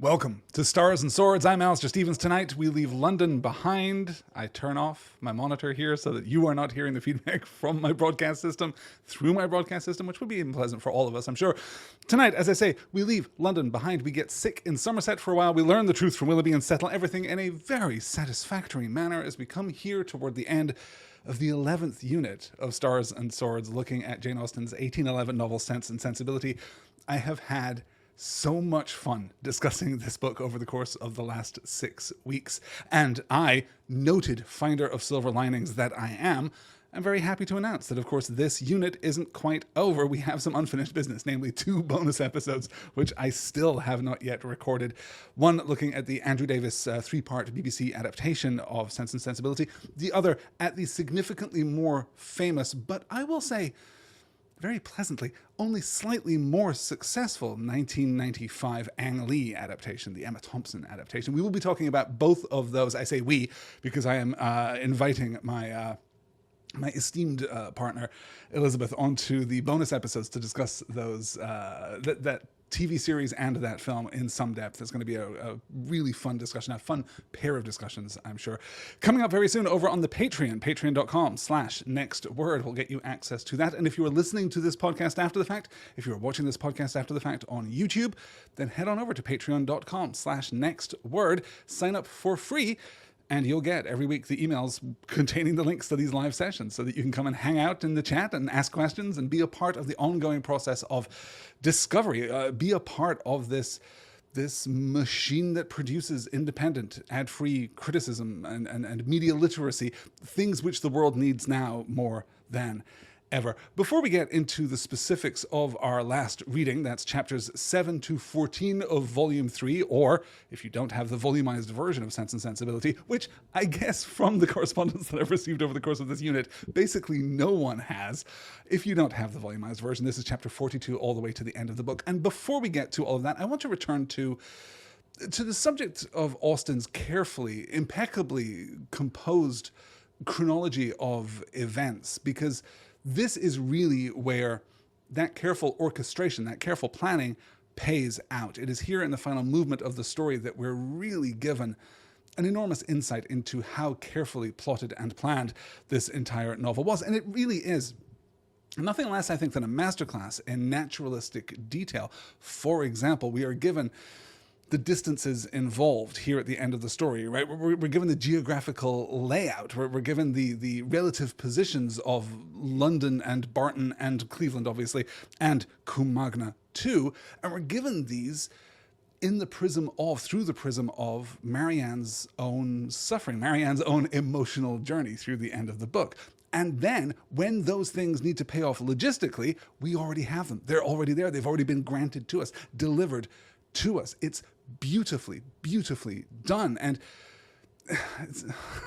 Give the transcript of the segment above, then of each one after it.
Welcome to Stars and Swords. I'm Alistair Stevens. Tonight we leave London behind. I turn off my monitor here so that you are not hearing the feedback from my broadcast system through my broadcast system, which would be unpleasant for all of us, I'm sure. Tonight, as I say, we leave London behind. We get sick in Somerset for a while. We learn the truth from Willoughby and settle everything in a very satisfactory manner as we come here toward the end of the 11th unit of Stars and Swords, looking at Jane Austen's 1811 novel Sense and Sensibility. I have had so much fun discussing this book over the course of the last 6 weeks. And I, noted finder of silver linings that I am very happy to announce that, of course, this unit isn't quite over. We have some unfinished business, namely 2 bonus episodes, which I still have not yet recorded. One looking at the Andrew Davis 3-part BBC adaptation of Sense and Sensibility. The other at the significantly more famous, but I will say, very pleasantly, only slightly more successful 1995 Ang Lee adaptation, the Emma Thompson adaptation. We will be talking about both of those. I say we because I am inviting my esteemed partner, Elizabeth, onto the bonus episodes to discuss those that TV series and that film in some depth. It's going to be a really fun discussion, a fun pair of discussions, I'm sure. Coming up very soon over on the Patreon, patreon.com/nextword will get you access to that. And if you are listening to this podcast after the fact, if you are watching this podcast after the fact on YouTube, then head on over to patreon.com/nextword, sign up for free, and you'll get every week the emails containing the links to these live sessions so that you can come and hang out in the chat and ask questions and be a part of the ongoing process of discovery, be a part of this machine that produces independent, ad-free criticism and media literacy, things which the world needs now more than ever. Before we get into the specifics of our last reading, that's chapters 7 to 14 of Volume 3, or if you don't have the volumized version of Sense and Sensibility, which I guess from the correspondence that I've received over the course of this unit, basically no one has. If you don't have the volumized version, this is chapter 42 all the way to the end of the book. And before we get to all of that, I want to return to the subject of Austen's carefully, impeccably composed chronology of events, because this is really where that careful orchestration, that careful planning pays out. It is here in the final movement of the story that we're really given an enormous insight into how carefully plotted and planned this entire novel was. And it really is nothing less, I think, than a masterclass in naturalistic detail. For example, we are given the distances involved here at the end of the story, right? We're given the geographical layout. We're given the relative positions of London and Barton and Cleveland, obviously, and Comagna too. And we're given these through the prism of Marianne's own suffering, Marianne's own emotional journey through the end of the book. And then when those things need to pay off logistically, we already have them. They're already there. They've already been granted to us, delivered to us. It's beautifully, beautifully done. And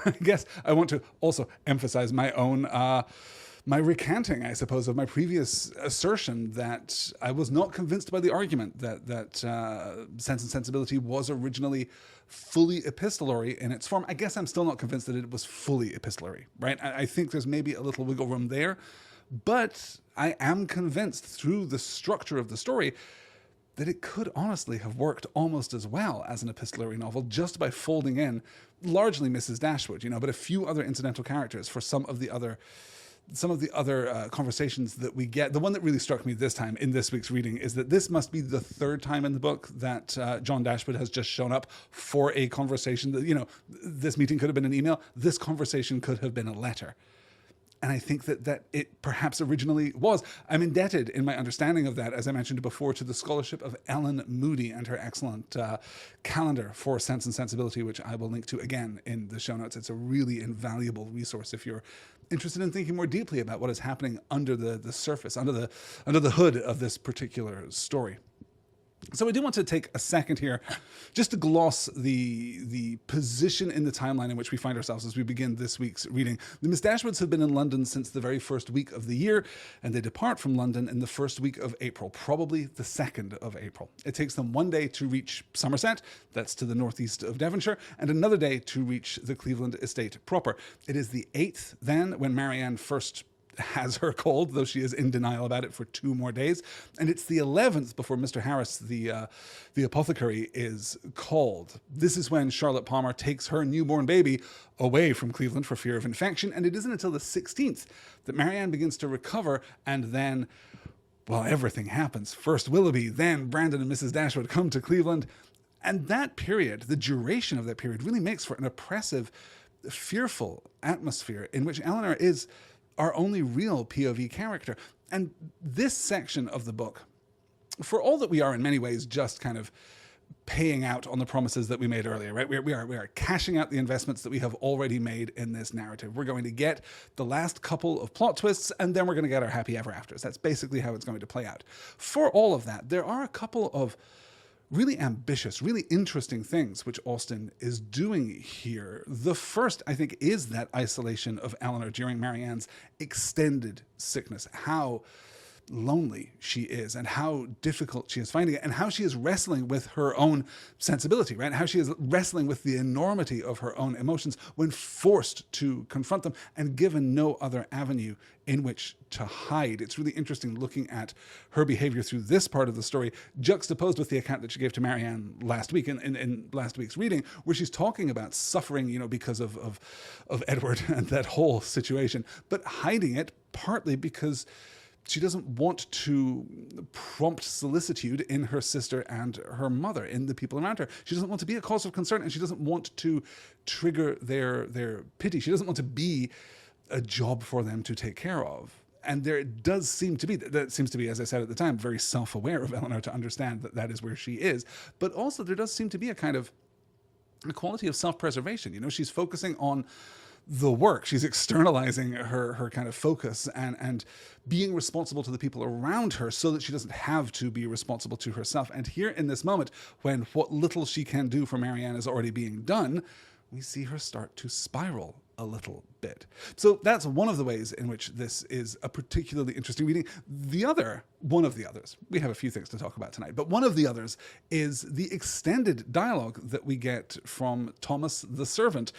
I guess I want to also emphasize my own, my recanting, I suppose, of my previous assertion that I was not convinced by the argument that Sense and Sensibility was originally fully epistolary in its form. I guess I'm still not convinced that it was fully epistolary, right? I think there's maybe a little wiggle room there, but I am convinced through the structure of the story that it could honestly have worked almost as well as an epistolary novel just by folding in largely Mrs. Dashwood, but a few other incidental characters for some of the other conversations that we get. The one that really struck me this time in this week's reading is that this must be the 3rd time in the book that John Dashwood has just shown up for a conversation that, this meeting could have been an email. This conversation could have been a letter. And I think that it perhaps originally was. I'm indebted in my understanding of that, as I mentioned before, to the scholarship of Ellen Moody and her excellent calendar for Sense and Sensibility, which I will link to again in the show notes. It's a really invaluable resource if you're interested in thinking more deeply about what is happening under the surface, under the hood of this particular story. So I do want to take a second here just to gloss the position in the timeline in which we find ourselves as we begin this week's reading. The Miss Dashwoods have been in London since the very first week of the year, and they depart from London in the first week of April, probably the 2nd of April. It takes them one day to reach Somerset, that's to the northeast of Devonshire, and another day to reach the Cleveland estate proper. It is the 8th then when Marianne first has her cold, though she is in denial about it for 2 more days. And it's the 11th before Mr. Harris, the apothecary, is called. This is when Charlotte Palmer takes her newborn baby away from Cleveland for fear of infection. And it isn't until the 16th that Marianne begins to recover, and then, well, everything happens. First Willoughby, then Brandon and Mrs. Dashwood come to Cleveland. And that period, the duration of that period, really makes for an oppressive, fearful atmosphere in which Elinor is our only real POV character. And this section of the book, for all that we are in many ways just kind of paying out on the promises that we made earlier, right? We are cashing out the investments that we have already made in this narrative. We're going to get the last couple of plot twists, and then we're going to get our happy ever afters. That's basically how it's going to play out. For all of that, there are a couple of really ambitious, really interesting things which Austen is doing here. The first, I think, is that isolation of Elinor during Marianne's extended sickness. How lonely she is, and how difficult she is finding it, and how she is wrestling with her own sensibility, right? How she is wrestling with the enormity of her own emotions when forced to confront them and given no other avenue in which to hide. It's really interesting looking at her behavior through this part of the story, juxtaposed with the account that she gave to Marianne last week in last week's reading, where she's talking about suffering, because of Edward and that whole situation, but hiding it partly because she doesn't want to prompt solicitude in her sister and her mother, in the people around her. She doesn't want to be a cause of concern, and she doesn't want to trigger their pity. She doesn't want to be a job for them to take care of. And there does seem to be, that seems to be, as I said at the time, very self-aware of Elinor to understand that that is where she is. But also there does seem to be a kind of a quality of self-preservation. She's focusing on the work. She's externalizing her kind of focus and being responsible to the people around her so that she doesn't have to be responsible to herself. And here in this moment, when what little she can do for Marianne is already being done, we see her start to spiral a little bit. So that's one of the ways in which this is a particularly interesting reading. One of the others, we have a few things to talk about tonight, but one of the others is the extended dialogue that we get from Thomas the servant,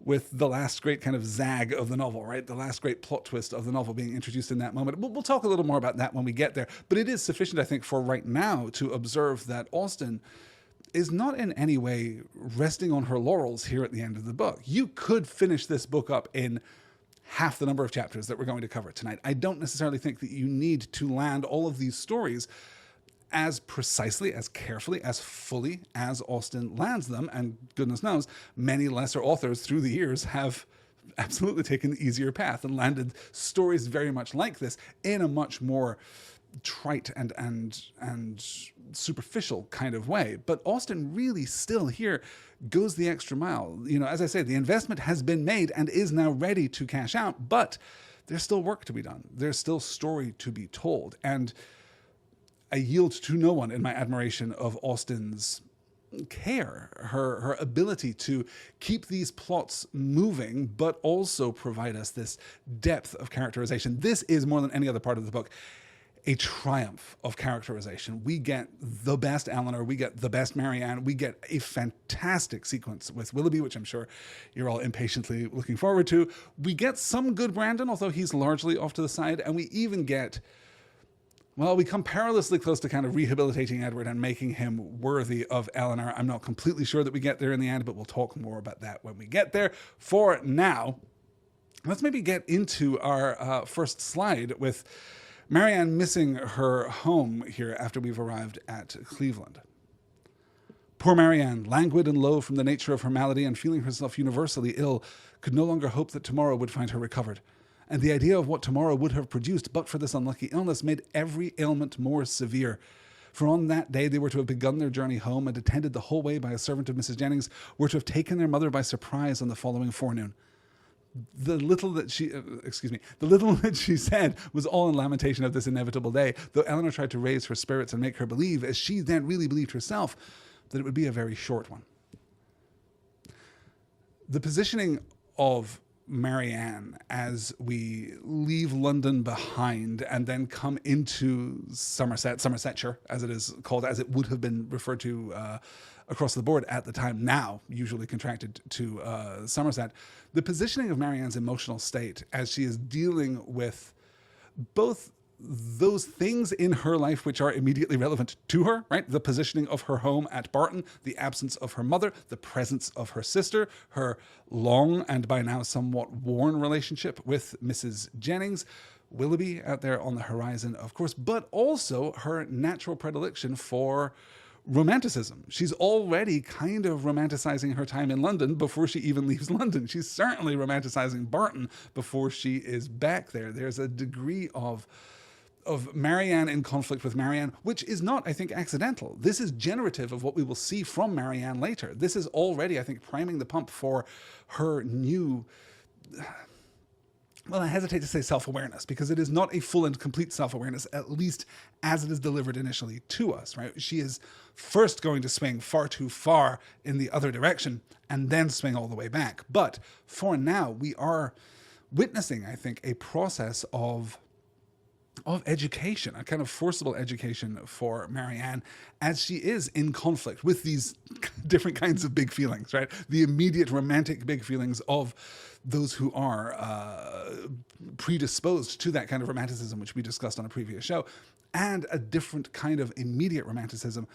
with the last great kind of zag of the novel, right? The last great plot twist of the novel being introduced in that moment. We'll talk a little more about that when we get there, but it is sufficient, I think, for right now to observe that Austen is not in any way resting on her laurels here at the end of the book. You could finish this book up in half the number of chapters that we're going to cover tonight. I don't necessarily think that you need to land all of these stories as precisely, as carefully, as fully as Austen lands them. And goodness knows, many lesser authors through the years have absolutely taken the easier path and landed stories very much like this in a much more trite and superficial kind of way. But Austen really still here goes the extra mile. As I say, the investment has been made and is now ready to cash out, but there's still work to be done. There's still story to be told. And I yield to no one in my admiration of Austen's care, her ability to keep these plots moving, but also provide us this depth of characterization. This is, more than any other part of the book, a triumph of characterization. We get the best Elinor, we get the best Marianne, we get a fantastic sequence with Willoughby, which I'm sure you're all impatiently looking forward to. We get some good Brandon, although he's largely off to the side, and we even get, well, we come perilously close to kind of rehabilitating Edward and making him worthy of Elinor. I'm not completely sure that we get there in the end, but we'll talk more about that when we get there. For now, let's maybe get into our first slide with Marianne missing her home here after we've arrived at Cleveland. Poor Marianne, languid and low from the nature of her malady and feeling herself universally ill, could no longer hope that tomorrow would find her recovered. And the idea of what tomorrow would have produced but for this unlucky illness made every ailment more severe. For on that day they were to have begun their journey home, and attended the whole way by a servant of Mrs. Jennings, were to have taken their mother by surprise on the following forenoon. The little that she said was all in lamentation of this inevitable day, though Elinor tried to raise her spirits and make her believe, as she then really believed herself, that it would be a very short one. The positioning of Marianne as we leave London behind and then come into Somersetshire, as it is called, as it would have been referred to across the board at the time, now usually contracted to Somerset. The positioning of Marianne's emotional state as she is dealing with both those things in her life which are immediately relevant to her, right? The positioning of her home at Barton, the absence of her mother, the presence of her sister, her long and by now somewhat worn relationship with Mrs. Jennings, Willoughby out there on the horizon, of course, but also her natural predilection for romanticism. She's already kind of romanticizing her time in London before she even leaves London. She's certainly romanticizing Barton before she is back there. There's a degree of Marianne in conflict with Marianne, which is not, I think, accidental. This is generative of what we will see from Marianne later. This is already, I think, priming the pump for her new, well, I hesitate to say self-awareness, because it is not a full and complete self-awareness, at least as it is delivered initially to us, right? She is first going to swing far too far in the other direction and then swing all the way back. But for now, we are witnessing, I think, a process of education, a kind of forcible education for Marianne, as she is in conflict with these different kinds of big feelings, right? The immediate romantic big feelings of those who are predisposed to that kind of romanticism, which we discussed on a previous show, and a different kind of immediate romanticism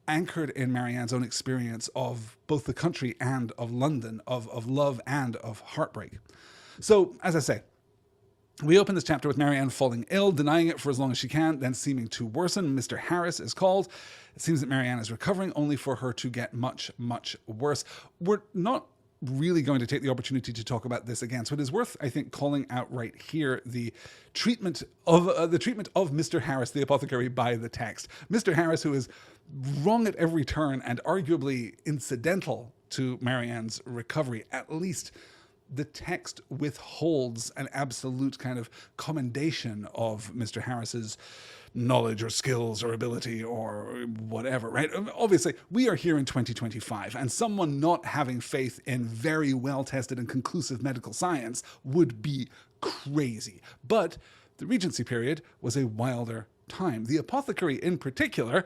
anchored in Marianne's own experience of both the country and of London, of love and of heartbreak. So, as I say, we open this chapter with Marianne falling ill, denying it for as long as she can, then seeming to worsen. Mr. Harris is called. It seems that Marianne is recovering, only for her to get much, much worse. We're not really going to take the opportunity to talk about this again, so it is worth, I think, calling out right here the treatment of Mr. Harris, the apothecary, by the text. Mr. Harris, who is wrong at every turn and arguably incidental to Marianne's recovery, at least the text withholds an absolute kind of commendation of Mr. Harris's knowledge or skills or ability or whatever, right? Obviously, we are here in 2025, and someone not having faith in very well-tested and conclusive medical science would be crazy. But the Regency period was a wilder time. The apothecary in particular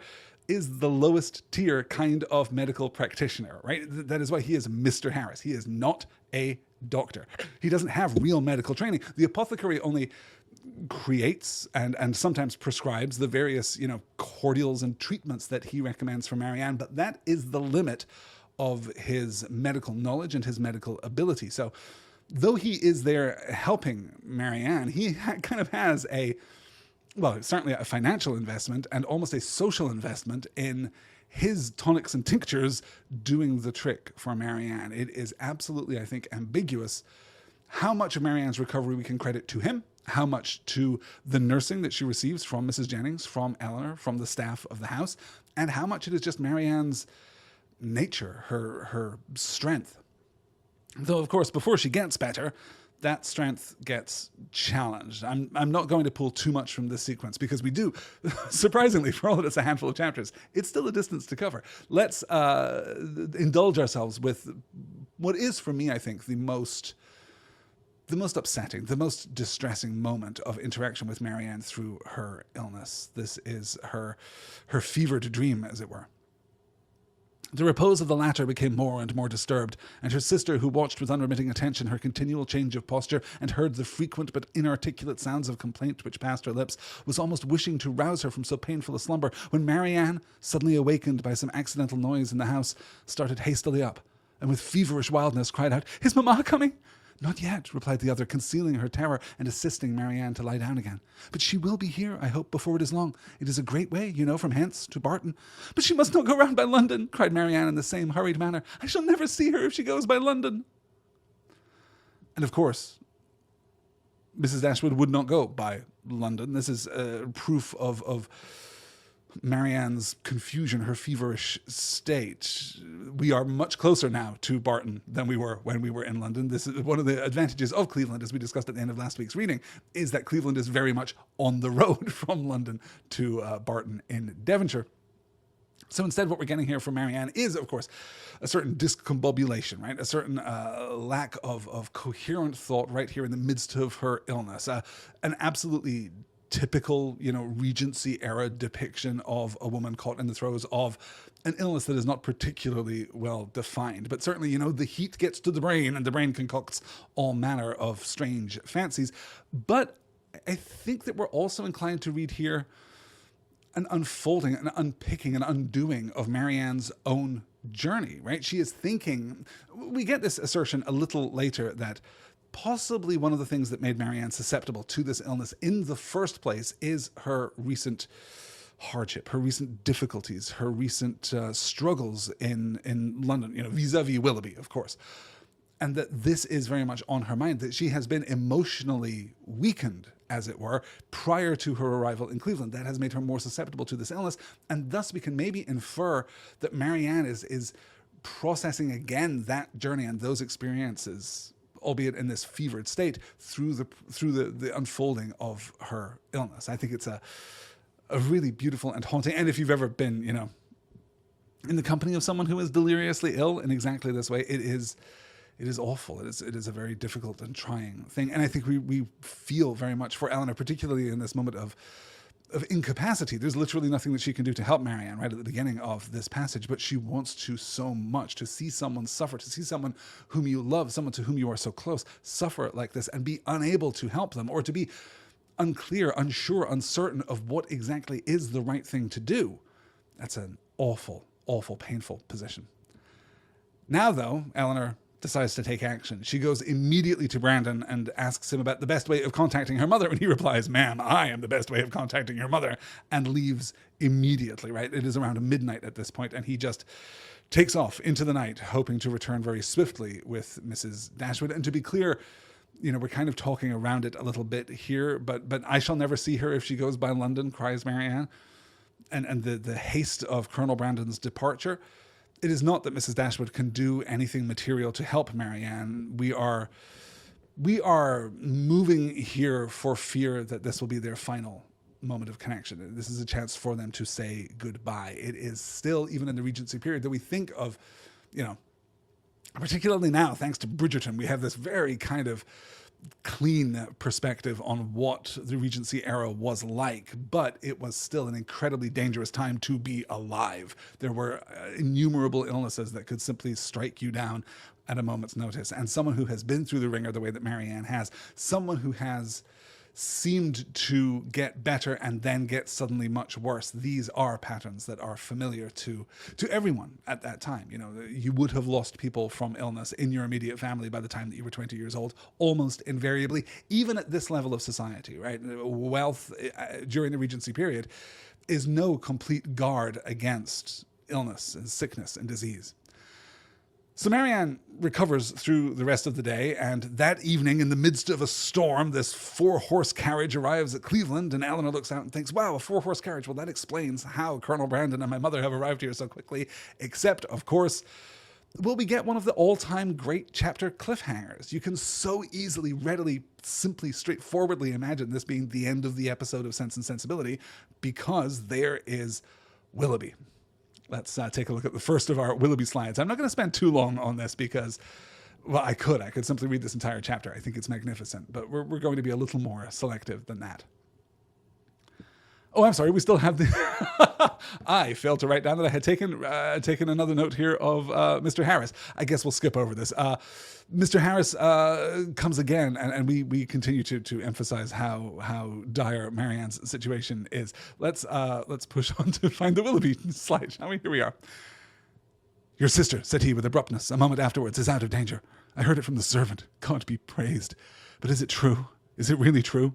is the lowest tier kind of medical practitioner, right? That is why he is Mr. Harris. He is not a doctor. He doesn't have real medical training. The apothecary only creates and sometimes prescribes the various, cordials and treatments that he recommends for Marianne, but that is the limit of his medical knowledge and his medical ability. So though he is there helping Marianne, he kind of has certainly a financial investment and almost a social investment in his tonics and tinctures doing the trick for Marianne. It is absolutely, I think, ambiguous how much of Marianne's recovery we can credit to him, how much to the nursing that she receives from Mrs. Jennings, from Elinor, from the staff of the house, and how much it is just Marianne's nature, her strength. Though, of course, before she gets better, that strength gets challenged. I'm not going to pull too much from this sequence because we do, surprisingly, for all that it's a handful of chapters, it's still a distance to cover. Let's indulge ourselves with what is, for me, I think, the most upsetting, the most distressing moment of interaction with Marianne through her illness. This is her fevered dream, as it were. The repose of the latter became more and more disturbed, and her sister, who watched with unremitting attention her continual change of posture and heard the frequent but inarticulate sounds of complaint which passed her lips, was almost wishing to rouse her from so painful a slumber, when Marianne, suddenly awakened by some accidental noise in the house, started hastily up, and with feverish wildness cried out, "Is Mamma coming?" "Not yet," replied the other, concealing her terror and assisting Marianne to lie down again. "But she will be here, I hope, before it is long. It is a great way, from hence to Barton." "But she must not go round by London," cried Marianne in the same hurried manner. "I shall never see her if she goes by London." And of course, Mrs. Dashwood would not go by London. This is proof of Marianne's confusion, her feverish state. We are much closer now to Barton than we were when we were in London. This is one of the advantages of Cleveland, as we discussed at the end of last week's reading, is that Cleveland is very much on the road from London to Barton in Devonshire. So instead, what we're getting here from Marianne is, of course, a certain discombobulation, right? A certain lack of coherent thought right here in the midst of her illness. An absolutely typical, Regency era depiction of a woman caught in the throes of an illness that is not particularly well defined. But certainly, the heat gets to the brain and the brain concocts all manner of strange fancies. But I think that we're also inclined to read here an unfolding, an unpicking, an undoing of Marianne's own journey, right? She is thinking, we get this assertion a little later that possibly one of the things that made Marianne susceptible to this illness in the first place is her recent hardship, her recent difficulties, her recent struggles in London, vis-a-vis Willoughby, of course. And that this is very much on her mind, that she has been emotionally weakened, as it were, prior to her arrival in Cleveland. That has made her more susceptible to this illness. And thus we can maybe infer that Marianne is processing again that journey and those experiences, albeit in this fevered state, through the unfolding of her illness. I think it's a really beautiful and haunting. And if you've ever been, in the company of someone who is deliriously ill in exactly this way, it is awful. It is a very difficult and trying thing. And I think we feel very much for Elinor, particularly in this moment of incapacity. There's literally nothing that she can do to help Marianne right at the beginning of this passage, but she wants to so much, to see someone suffer, to see someone whom you love, someone to whom you are so close, suffer like this and be unable to help them, or to be unclear, unsure, uncertain of what exactly is the right thing to do. That's an awful, awful, painful position. Now, though, Elinor decides to take action. She goes immediately to Brandon and asks him about the best way of contacting her mother, and he replies, "Ma'am, I am the best way of contacting your mother," and leaves immediately, right? It is around midnight at this point, and he just takes off into the night, hoping to return very swiftly with Mrs. Dashwood. And to be clear, we're kind of talking around it a little bit here, but I shall never see her if she goes by London, cries Marianne. And the haste of Colonel Brandon's departure, it is not that Mrs. Dashwood can do anything material to help Marianne. We are moving here for fear that this will be their final moment of connection. This is a chance for them to say goodbye. It is still, even in the Regency period, that we think of, particularly now, thanks to Bridgerton, we have this very kind of clean perspective on what the Regency era was like, but it was still an incredibly dangerous time to be alive. There were innumerable illnesses that could simply strike you down at a moment's notice. And someone who has been through the ringer the way that Marianne has, someone who has seemed to get better and then get suddenly much worse. These are patterns that are familiar to everyone at that time. You would have lost people from illness in your immediate family by the time that you were 20 years old, almost invariably, even at this level of society, right? Wealth during the Regency period is no complete guard against illness and sickness and disease. So Marianne recovers through the rest of the day, and that evening, in the midst of a storm, this 4-horse carriage arrives at Cleveland, and Elinor looks out and thinks, wow, a 4-horse carriage. Well, that explains how Colonel Brandon and my mother have arrived here so quickly, except, of course, will we get one of the all-time great chapter cliffhangers. You can so easily, readily, simply, straightforwardly imagine this being the end of the episode of Sense and Sensibility, because there is Willoughby. Let's take a look at the first of our Willoughby slides. I'm not going to spend too long on this because, well, I could simply read this entire chapter. I think it's magnificent, but we're going to be a little more selective than that. Oh, I'm sorry. We still have the... I failed to write down that I had taken another note here of Mr. Harris. I guess we'll skip over this. Mr. Harris comes again, and we continue to emphasize how dire Marianne's situation is. Let's push on to find the Willoughby slide, shall we? Here we are. "Your sister," said he with abruptness, a moment afterwards, "is out of danger. I heard it from the servant. God be praised. But is it true? Is it really true?"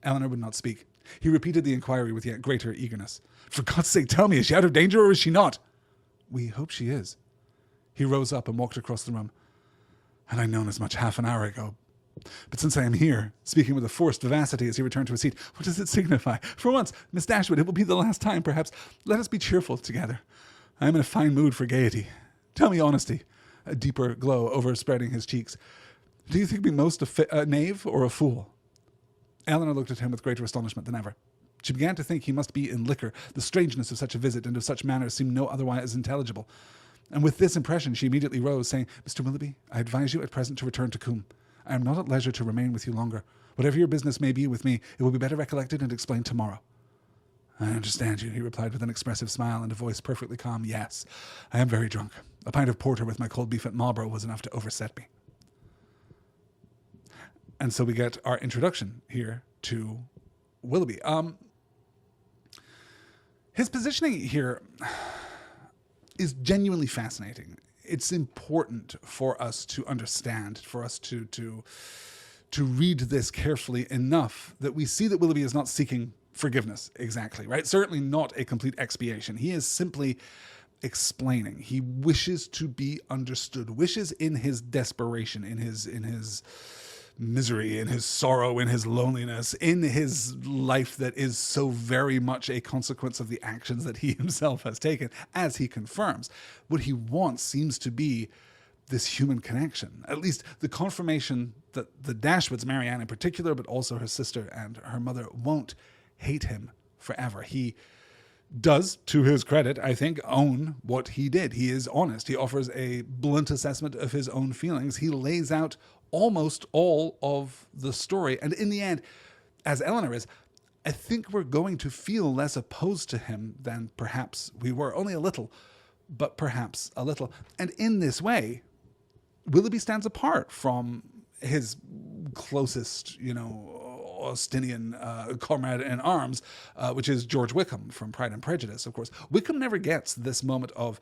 Elinor would not speak. He repeated the inquiry with yet greater eagerness. "For God's sake, tell me, is she out of danger or is she not?" "We hope she is." He rose up and walked across the room. "Had I known as much half an hour ago. But since I am here," speaking with a forced vivacity as he returned to his seat, "what does it signify? For once, Miss Dashwood, it will be the last time, perhaps. Let us be cheerful together. I am in a fine mood for gaiety. Tell me honesty," a deeper glow overspreading his cheeks. "Do you think me most a knave or a fool?" Elinor looked at him with greater astonishment than ever. She began to think he must be in liquor. The strangeness of such a visit and of such manners seemed no otherwise intelligible. And with this impression, she immediately rose, saying, "Mr. Willoughby, I advise you at present to return to Coombe. I am not at leisure to remain with you longer. Whatever your business may be with me, it will be better recollected and explained tomorrow. I understand you, he replied with an expressive smile and a voice perfectly calm. Yes, I am very drunk. A pint of porter with my cold beef at Marlborough was enough to overset me. And so we get our introduction here to Willoughby. His positioning here is genuinely fascinating. It's important for us to understand, for us to read this carefully enough that we see that Willoughby is not seeking forgiveness exactly, right? Certainly not a complete expiation. He is simply explaining. He wishes to be understood, wishes in his desperation, in his misery, in his sorrow, in his loneliness, in his life that is so very much a consequence of the actions that he himself has taken, as he confirms. What he wants seems to be this human connection, at least the confirmation that the Dashwoods, Marianne in particular, but also her sister and her mother, won't hate him forever. He does, to his credit, I think, own what he did. He is honest. He offers a blunt assessment of his own feelings. He lays out almost all of the story. And in the end, as Elinor is, I think we're going to feel less opposed to him than perhaps we were. Only a little, but perhaps a little. And in this way, Willoughby stands apart from his closest, Austenian comrade in arms, which is George Wickham from Pride and Prejudice, of course. Wickham never gets this moment of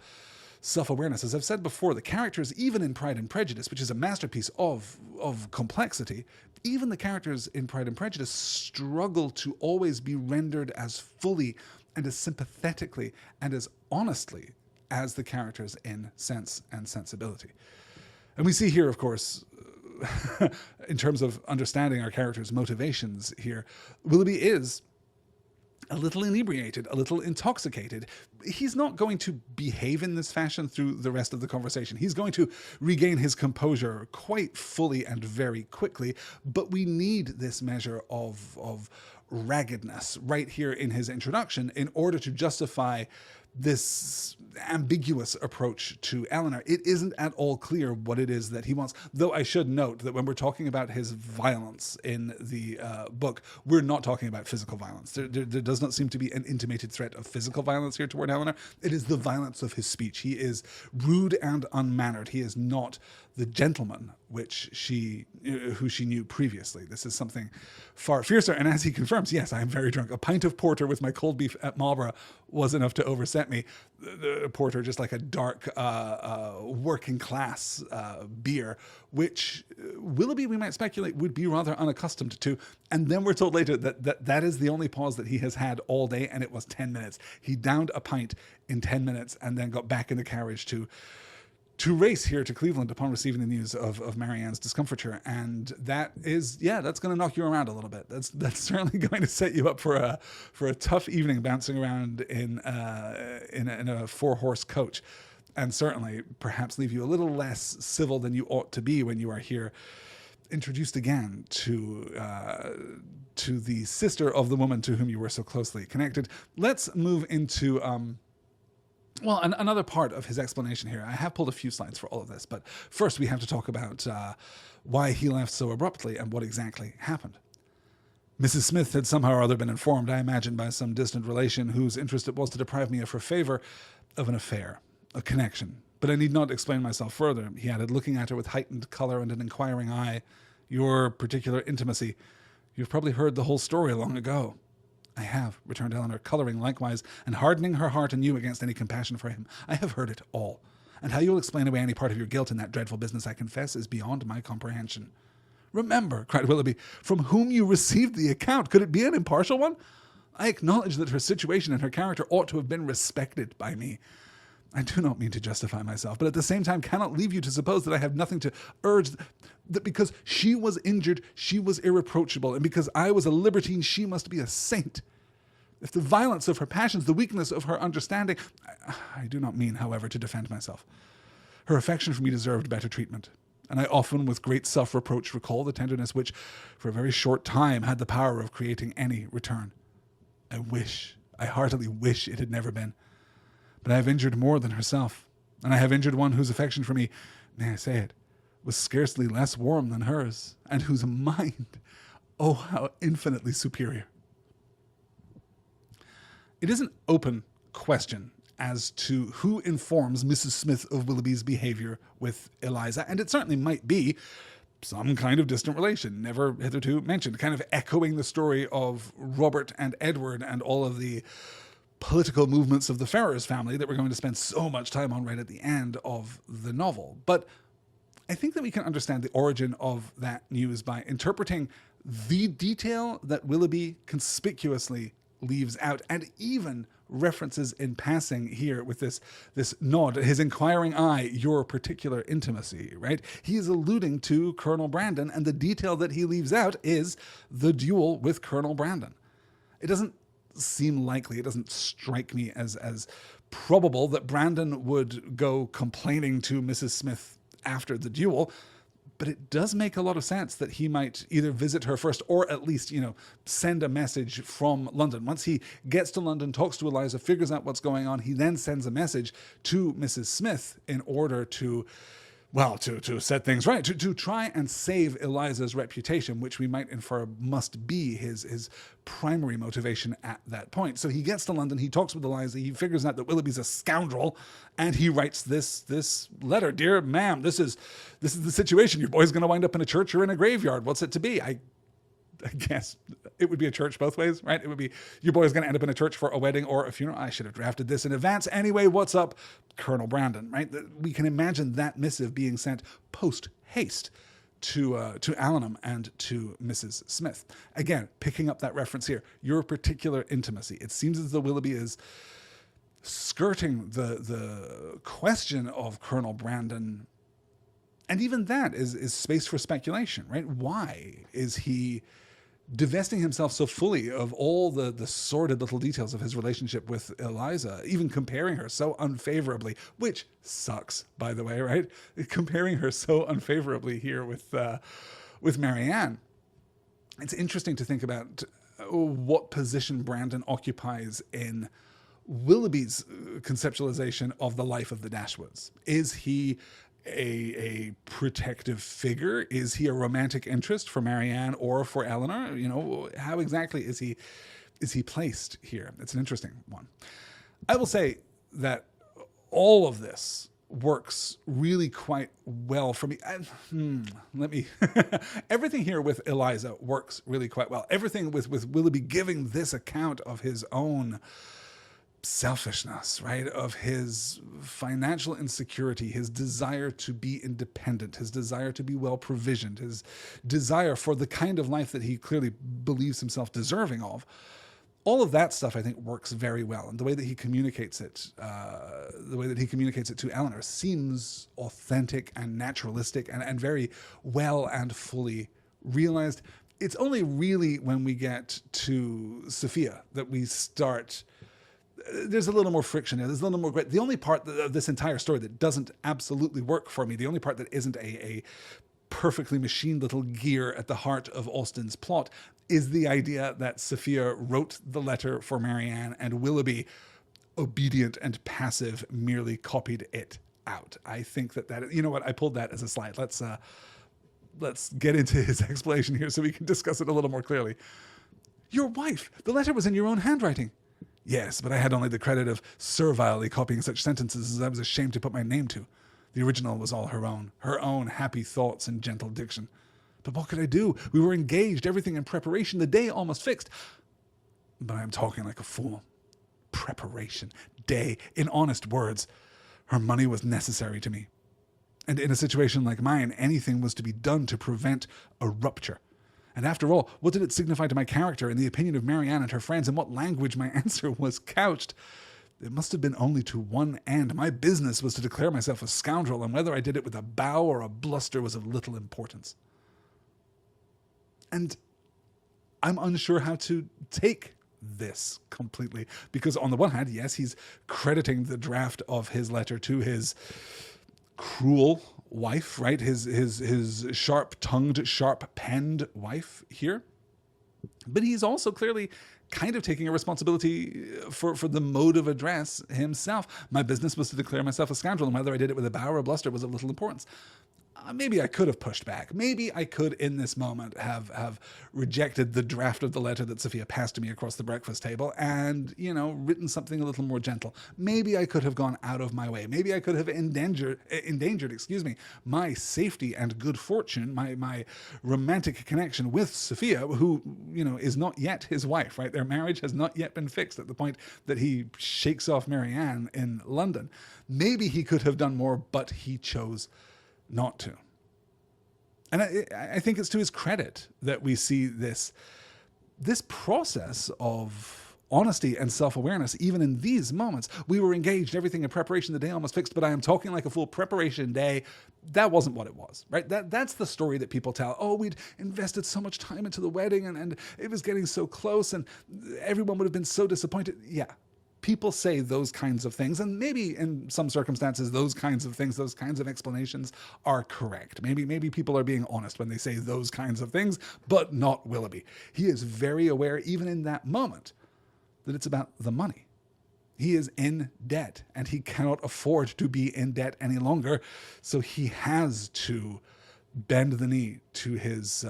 self-awareness. As I've said before, the characters, even in Pride and Prejudice, which is a masterpiece of complexity, even the characters in Pride and Prejudice struggle to always be rendered as fully and as sympathetically and as honestly as the characters in Sense and Sensibility. And we see here, of course, in terms of understanding our characters' motivations here, Willoughby is a little inebriated, a little intoxicated. He's not going to behave in this fashion through the rest of the conversation. He's going to regain his composure quite fully and very quickly, but we need this measure of raggedness right here in his introduction in order to justify this ambiguous approach to Elinor. It isn't at all clear what it is that he wants, though I should note that when we're talking about his violence in the book, we're not talking about physical violence. There does not seem to be an intimated threat of physical violence here toward Elinor. It is the violence of his speech. He is rude and unmannered. He is not the gentleman who she knew previously. This is something far fiercer. And as he confirms, yes, I am very drunk. A pint of porter with my cold beef at Marlborough was enough to overset me. The porter, just like a dark working class beer, which Willoughby, we might speculate, would be rather unaccustomed to. And then we're told later that is the only pause that he has had all day, and it was 10 minutes. He downed a pint in 10 minutes and then got back in the carriage to race here to Cleveland upon receiving the news of Marianne's discomfiture. And that is, that's going to knock you around a little bit. That's certainly going to set you up for a tough evening bouncing around in a 4-horse coach, and certainly perhaps leave you a little less civil than you ought to be when you are here introduced again to the sister of the woman to whom you were so closely connected. Let's move into another part of his explanation here. I have pulled a few slides for all of this, but first we have to talk about why he left so abruptly and what exactly happened. Mrs. Smith had somehow or other been informed, I imagine by some distant relation whose interest it was to deprive me of her favor, of an affair, a connection. But I need not explain myself further, he added, looking at her with heightened color and an inquiring eye. Your particular intimacy. You've probably heard the whole story long ago. I have, returned Elinor, colouring likewise, and hardening her heart anew against any compassion for him. I have heard it all. And how you'll explain away any part of your guilt in that dreadful business, I confess, is beyond my comprehension. Remember, cried Willoughby, from whom you received the account. Could it be an impartial one? I acknowledge that her situation and her character ought to have been respected by me. I do not mean to justify myself, but at the same time cannot leave you to suppose that I have nothing to urge, that because she was injured, she was irreproachable, and because I was a libertine, she must be a saint. If the violence of her passions, the weakness of her understanding, I do not mean, however, to defend myself. Her affection for me deserved better treatment, and I often, with great self-reproach, recall the tenderness which, for a very short time, had the power of creating any return. I heartily wish it had never been. But I have injured more than herself, and I have injured one whose affection for me, may I say it, was scarcely less warm than hers, and whose mind, Oh, how infinitely superior. It is an open question as to who informs Mrs. Smith of Willoughby's behavior with Eliza, and it certainly might be some kind of distant relation, never hitherto mentioned, kind of echoing the story of Robert and Edward and all of the political movements of the Ferrers family that we're going to spend so much time on right at the end of the novel. But I think that we can understand the origin of that news by interpreting the detail that Willoughby conspicuously leaves out, and even references in passing here with this nod, his inquiring eye, your particular intimacy, right? He is alluding to Colonel Brandon, and the detail that he leaves out is the duel with Colonel Brandon. It doesn't seem likely, it doesn't strike me as probable that Brandon would go complaining to Mrs. Smith after the duel, but it does make a lot of sense that he might either visit her first or at least, send a message from London. Once he gets to London, talks to Eliza, figures out what's going on, he then sends a message to Mrs. Smith in order to set things right, to try and save Eliza's reputation, which we might infer must be his primary motivation at that point. So he gets to London, he talks with Eliza, he figures out that Willoughby's a scoundrel, and he writes this letter. Dear ma'am, this is the situation. Your boy's going to wind up in a church or in a graveyard. What's it to be? I guess it would be a church both ways, right? It would be your boy's going to end up in a church for a wedding or a funeral. I should have drafted this in advance. Anyway, what's up, Colonel Brandon, right? We can imagine that missive being sent post haste to Allenham and to Mrs. Smith. Again, picking up that reference here, your particular intimacy. It seems as though Willoughby is skirting the question of Colonel Brandon, and even that is space for speculation, right? Why is he divesting himself so fully of all the sordid little details of his relationship with Eliza, even comparing her so unfavorably, which sucks, by the way, right? Comparing her so unfavorably here with Marianne. It's interesting to think about what position Brandon occupies in Willoughby's conceptualization of the life of the Dashwoods. Is he a protective figure? Is he a romantic interest for Marianne or for Elinor? How exactly is he placed here? It's an interesting one. I will say that all of this works really quite well for me. Everything here with Eliza works really quite well. Everything with Willoughby giving this account of his own selfishness, right? Of his financial insecurity, his desire to be independent, his desire to be well provisioned, his desire for the kind of life that he clearly believes himself deserving of. All of that stuff, I think, works very well. And the way that he communicates it, to Elinor seems authentic and naturalistic and very well and fully realized. It's only really when we get to Sophia that we start... There's a little more friction there. There's a little more grit. The only part of this entire story that doesn't absolutely work for me, the only part that isn't a perfectly machined little gear at the heart of Austen's plot, is the idea that Sophia wrote the letter for Marianne and Willoughby, obedient and passive, merely copied it out. I think that you know what? I pulled that as a slide. Let's get into his explanation here so we can discuss it a little more clearly. Your wife. The letter was in your own handwriting. Yes, but I had only the credit of servilely copying such sentences as I was ashamed to put my name to. The original was all her own happy thoughts and gentle diction. But what could I do? We were engaged, everything in preparation, the day almost fixed. But I'm talking like a fool. Preparation, day, in honest words. Her money was necessary to me. And in a situation like mine, anything was to be done to prevent a rupture. And after all, what did it signify to my character in the opinion of Marianne and her friends, in what language my answer was couched? It must have been only to one end. My business was to declare myself a scoundrel, and whether I did it with a bow or a bluster was of little importance. And I'm unsure how to take this completely, because on the one hand, yes, he's crediting the draft of his letter to his cruel wife, right? His sharp-tongued, sharp-penned wife here. But he's also clearly kind of taking a responsibility for the mode of address himself. My business was to declare myself a scoundrel, and whether I did it with a bow or a bluster was of little importance. maybe I could have pushed back. Maybe I could, in this moment, have rejected the draft of the letter that Sophia passed to me across the breakfast table and, written something a little more gentle. Maybe I could have gone out of my way. Maybe I could have endangered, my safety and good fortune, my romantic connection with Sophia, who, is not yet his wife, right? Their marriage has not yet been fixed at the point that he shakes off Marianne in London. Maybe he could have done more, but he chose not to. And I think it's to his credit that we see this process of honesty and self-awareness, even in these moments. We were engaged, everything in preparation, the day almost fixed, but I am talking like a fool, preparation day. That wasn't what it was, right? That's the story that people tell. Oh, we'd invested so much time into the wedding and it was getting so close and everyone would have been so disappointed. Yeah. People say those kinds of things, and maybe in some circumstances, those kinds of things, those kinds of explanations are correct. Maybe people are being honest when they say those kinds of things, but not Willoughby. He is very aware, even in that moment, that it's about the money. He is in debt, and he cannot afford to be in debt any longer, so he has to bend the knee to his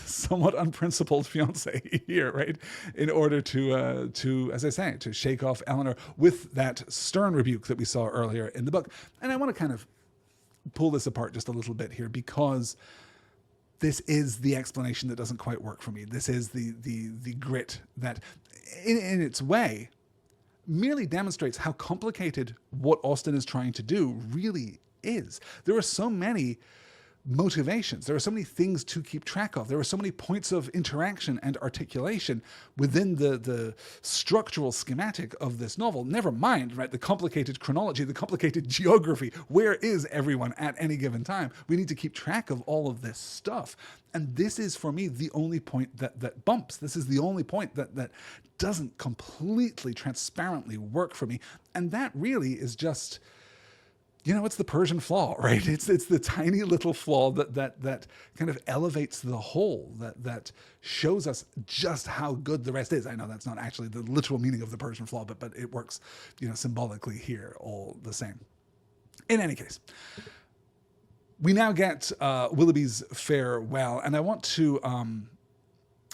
somewhat unprincipled fiance here, right? In order to, as I say, to shake off Elinor with that stern rebuke that we saw earlier in the book. And I want to kind of pull this apart just a little bit here, because this is the explanation that doesn't quite work for me. This is the grit that, in its way, merely demonstrates how complicated what Austen is trying to do really is. There are so many motivations. There are so many things to keep track of. There are so many points of interaction and articulation within the structural schematic of this novel. Never mind, right, the complicated chronology, the complicated geography. Where is everyone at any given time? We need to keep track of all of this stuff. And this is, for me, the only point that bumps. This is the only point that doesn't completely transparently work for me. And that really is just, it's the Persian flaw, right? It's the tiny little flaw that kind of elevates the whole, that shows us just how good the rest is. I know that's not actually the literal meaning of the Persian flaw, but it works, symbolically here all the same. In any case, we now get Willoughby's farewell, and I want to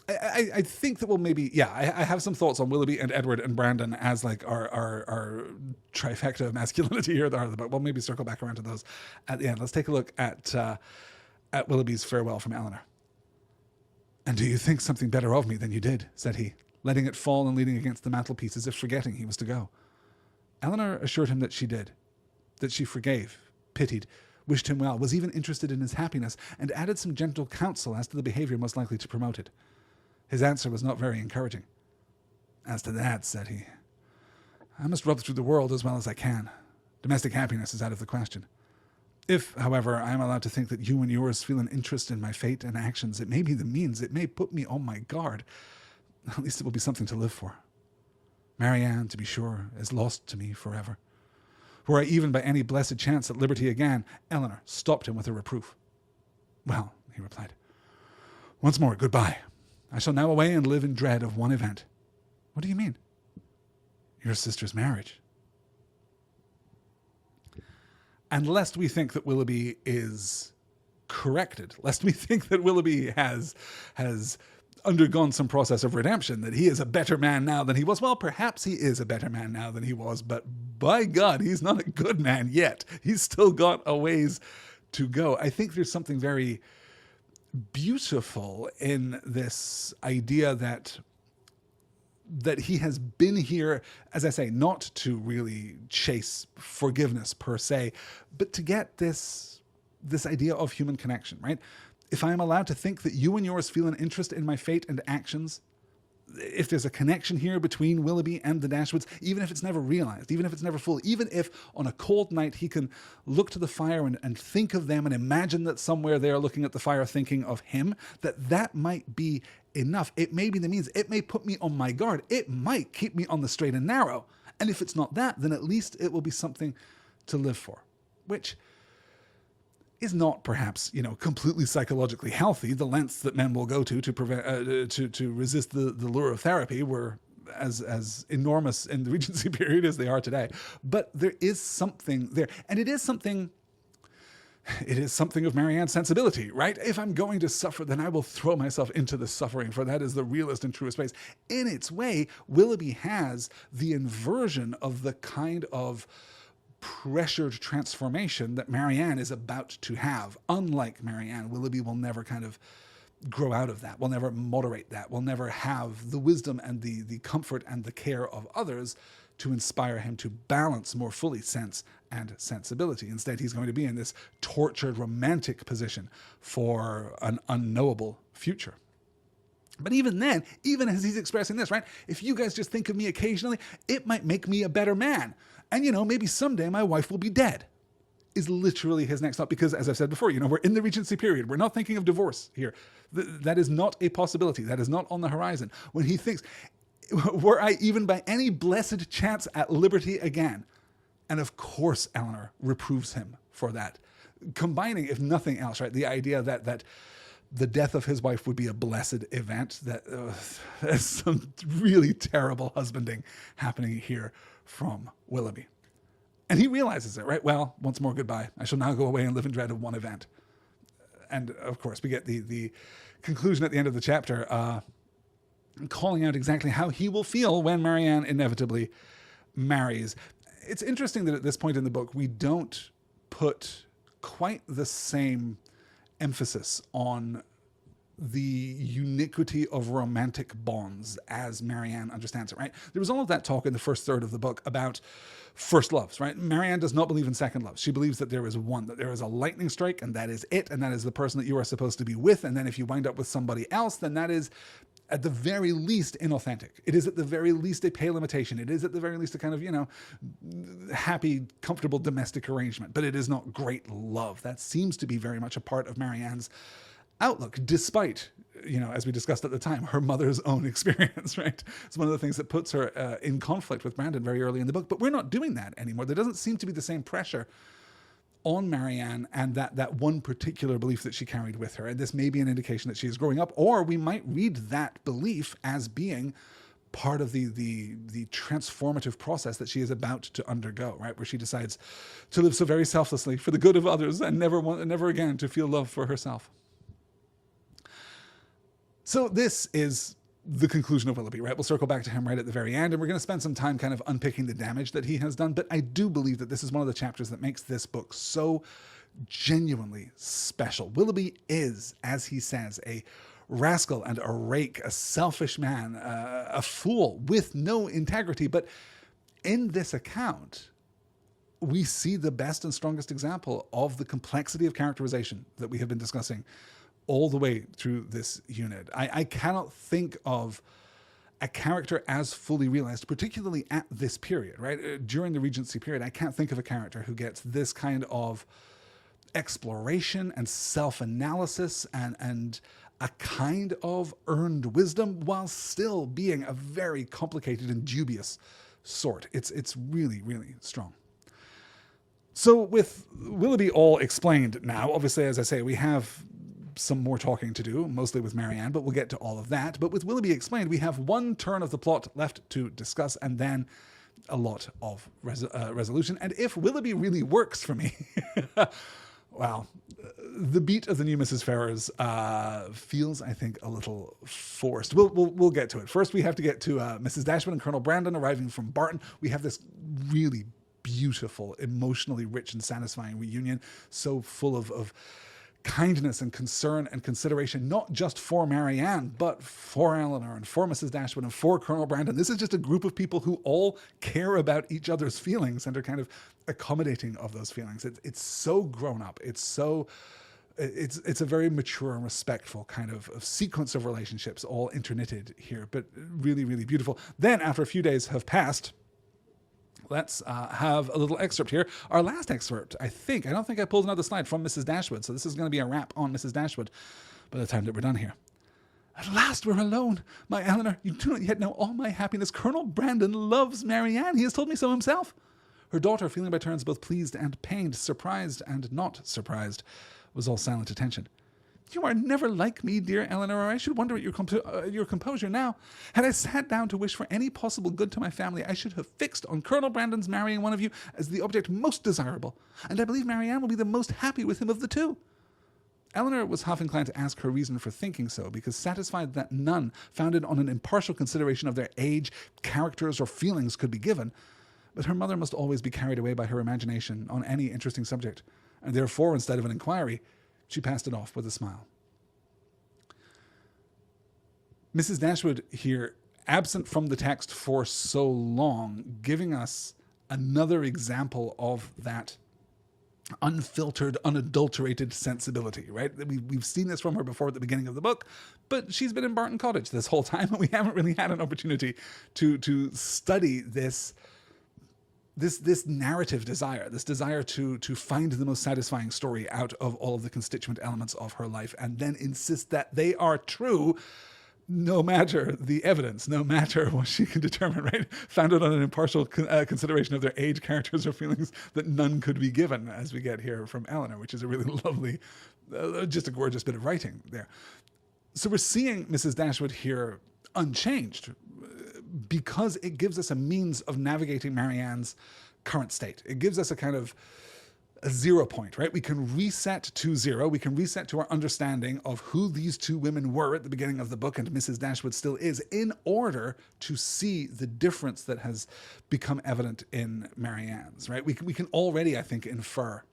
I think that we'll maybe, I have some thoughts on Willoughby and Edward and Brandon as like our trifecta of masculinity here at the heart of the book. We'll maybe circle back around to those at the end. Let's take a look at Willoughby's farewell from Elinor. "And do you think something better of me than you did?" said he, letting it fall and leaning against the mantelpiece as if forgetting he was to go. Elinor assured him that she did, that she forgave, pitied, wished him well, was even interested in his happiness, and added some gentle counsel as to the behavior most likely to promote it. His answer was not very encouraging. "As to that," said he, "I must rub through the world as well as I can. Domestic happiness is out of the question. If, however, I am allowed to think that you and yours feel an interest in my fate and actions, it may be the means, it may put me on my guard. At least it will be something to live for. Marianne, to be sure, is lost to me forever. Were I even by any blessed chance at liberty again..." Elinor stopped him with a reproof. "Well," he replied, "once more, goodbye. I shall now away and live in dread of one event." "What do you mean?" "Your sister's marriage." And lest we think that Willoughby is corrected, lest we think that Willoughby has undergone some process of redemption, that he is a better man now than he was. Well, perhaps he is a better man now than he was, but by God, he's not a good man yet. He's still got a ways to go. I think there's something very beautiful in this idea that he has been here, as I say, not to really chase forgiveness per se, but to get this idea of human connection, right? If I am allowed to think that you and yours feel an interest in my fate and actions, if there's a connection here between Willoughby and the Dashwoods, even if it's never realized, even if it's never full, even if on a cold night he can look to the fire and think of them and imagine that somewhere they're looking at the fire thinking of him, that might be enough. It may be the means. It may put me on my guard. It might keep me on the straight and narrow. And if it's not that, then at least it will be something to live for, which is not perhaps, completely psychologically healthy. The lengths that men will go to prevent to resist the lure of therapy were as enormous in the Regency period as they are today. But there is something there, and it is something It is something of Marianne's sensibility, right? If I'm going to suffer, then I will throw myself into the suffering, for that is the realest and truest ways. In its way, Willoughby has the inversion of the kind of pressured transformation that Marianne is about to have. Unlike Marianne, Willoughby will never kind of grow out of that, will never moderate that, will never have the wisdom and the comfort and the care of others to inspire him to balance more fully sense and sensibility. Instead, he's going to be in this tortured romantic position for an unknowable future. But even then, even as he's expressing this, right, if you guys just think of me occasionally, it might make me a better man. And, maybe someday my wife will be dead, is literally his next thought. Because, as I've said before, we're in the Regency period. We're not thinking of divorce here. That is not a possibility. That is not on the horizon. When he thinks, were I even by any blessed chance at liberty again? And of course, Elinor reproves him for that. Combining, if nothing else, right, the idea that the death of his wife would be a blessed event, that there's some really terrible husbanding happening here from Willoughby. And he realizes it, right? Well, once more, goodbye. I shall now go away and live in dread of one event. And of course, we get the conclusion at the end of the chapter, calling out exactly how he will feel when Marianne inevitably marries. It's interesting that at this point in the book, we don't put quite the same emphasis on the uniquity of romantic bonds as Marianne understands it, right? There was all of that talk in the first third of the book about first loves, right? Marianne does not believe in second loves. She believes that there is one, that there is a lightning strike, and that is it, and that is the person that you are supposed to be with, and then if you wind up with somebody else, then that is at the very least inauthentic. It is at the very least a pale imitation. It is at the very least a kind of, happy, comfortable domestic arrangement, but it is not great love. That seems to be very much a part of Marianne's outlook, despite, as we discussed at the time, her mother's own experience, right? It's one of the things that puts her in conflict with Brandon very early in the book, but we're not doing that anymore. There doesn't seem to be the same pressure on Marianne and that one particular belief that she carried with her. And this may be an indication that she is growing up, or we might read that belief as being part of the transformative process that she is about to undergo, right? Where she decides to live so very selflessly for the good of others and never again to feel love for herself. So this is the conclusion of Willoughby, right? We'll circle back to him right at the very end, and we're going to spend some time kind of unpicking the damage that he has done. But I do believe that this is one of the chapters that makes this book so genuinely special. Willoughby is, as he says, a rascal and a rake, a selfish man, a fool with no integrity. But in this account, we see the best and strongest example of the complexity of characterization that we have been discussing all the way through this unit. I cannot think of a character as fully realized, particularly at this period, right? During the Regency period, I can't think of a character who gets this kind of exploration and self-analysis and a kind of earned wisdom while still being a very complicated and dubious sort. It's really, really strong. So with Willoughby all explained now, obviously, as I say, we have some more talking to do, mostly with Marianne, but we'll get to all of that. But with Willoughby explained, we have one turn of the plot left to discuss, and then a lot of resolution. And if Willoughby really works for me, well, the beat of the new Mrs. Ferrers feels, I think, a little forced. We'll get to it. First, we have to get to Mrs. Dashwood and Colonel Brandon arriving from Barton. We have this really beautiful, emotionally rich and satisfying reunion, so full of kindness and concern and consideration, not just for Marianne, but for Elinor and for Mrs. Dashwood and for Colonel Brandon. This is just a group of people who all care about each other's feelings and are kind of accommodating of those feelings. It's so grown up. It's a very mature and respectful kind of sequence of relationships, all interknitted here, but really, really beautiful. Then, after a few days have passed, let's have a little excerpt here. Our last excerpt, I don't think I pulled another slide from Mrs. Dashwood, so this is going to be a wrap on Mrs. Dashwood by the time that we're done here. At last we're alone. My Elinor, you do not yet know all my happiness. Colonel Brandon loves Marianne. He has told me so himself. Her daughter, feeling by turns both pleased and pained, surprised and not surprised, was all silent attention. You are never like me, dear Elinor, or I should wonder at your composure now. Had I sat down to wish for any possible good to my family, I should have fixed on Colonel Brandon's marrying one of you as the object most desirable, and I believe Marianne will be the most happy with him of the two. Elinor was half inclined to ask her reason for thinking so, because satisfied that none founded on an impartial consideration of their age, characters, or feelings could be given, but her mother must always be carried away by her imagination on any interesting subject, and therefore, instead of an inquiry, she passed it off with a smile. Mrs. Dashwood here, absent from the text for so long, giving us another example of that unfiltered, unadulterated sensibility, right? We've seen this from her before at the beginning of the book, but she's been in Barton Cottage this whole time, and we haven't really had an opportunity to study this narrative desire, this desire to find the most satisfying story out of all of the constituent elements of her life, and then insist that they are true, no matter the evidence, no matter what she can determine, right? Founded on an impartial consideration of their age, characters, or feelings that none could be given, as we get here from Elinor, which is a really lovely, just a gorgeous bit of writing there. So we're seeing Mrs. Dashwood here unchanged, because it gives us a means of navigating Marianne's current state. It gives us a kind of a 0 point, right? We can reset to 0. We can reset to our understanding of who these two women were at the beginning of the book, and Mrs. Dashwood still is, in order to see the difference that has become evident in Marianne's, right? We can already, I think, infer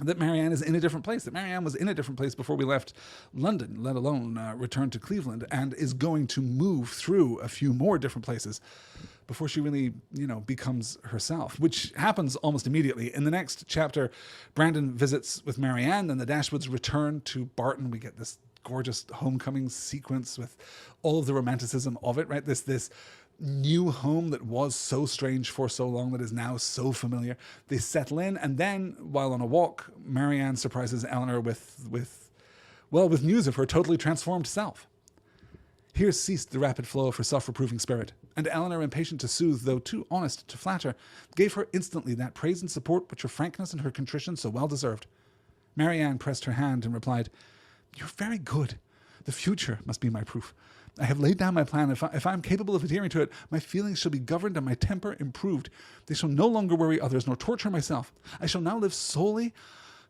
that Marianne is in a different place, that Marianne was in a different place before we left London, let alone return to Cleveland, and is going to move through a few more different places before she really, becomes herself, which happens almost immediately. In the next chapter, Brandon visits with Marianne, then the Dashwoods return to Barton. We get this gorgeous homecoming sequence with all of the romanticism of it, right? This new home that was so strange for so long, that is now so familiar. They settle in, and then, while on a walk, Marianne surprises Elinor with news of her totally transformed self. Here ceased the rapid flow of her self-reproving spirit, and Elinor, impatient to soothe, though too honest to flatter, gave her instantly that praise and support which her frankness and her contrition so well deserved. Marianne pressed her hand and replied, "You're very good. The future must be my proof. I have laid down my plan. If I am capable of adhering to it, my feelings shall be governed and my temper improved. They shall no longer worry others nor torture myself. I shall now live solely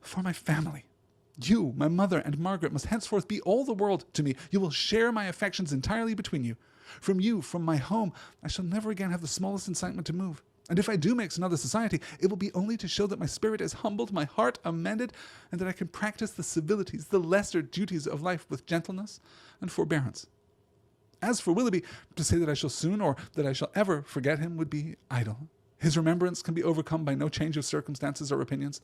for my family. You, my mother, and Margaret must henceforth be all the world to me. You will share my affections entirely between you. From my home, I shall never again have the smallest incitement to move. And if I do mix in other society, it will be only to show that my spirit is humbled, my heart amended, and that I can practice the civilities, the lesser duties of life with gentleness and forbearance. As for Willoughby, to say that I shall soon or that I shall ever forget him would be idle. His remembrance can be overcome by no change of circumstances or opinions,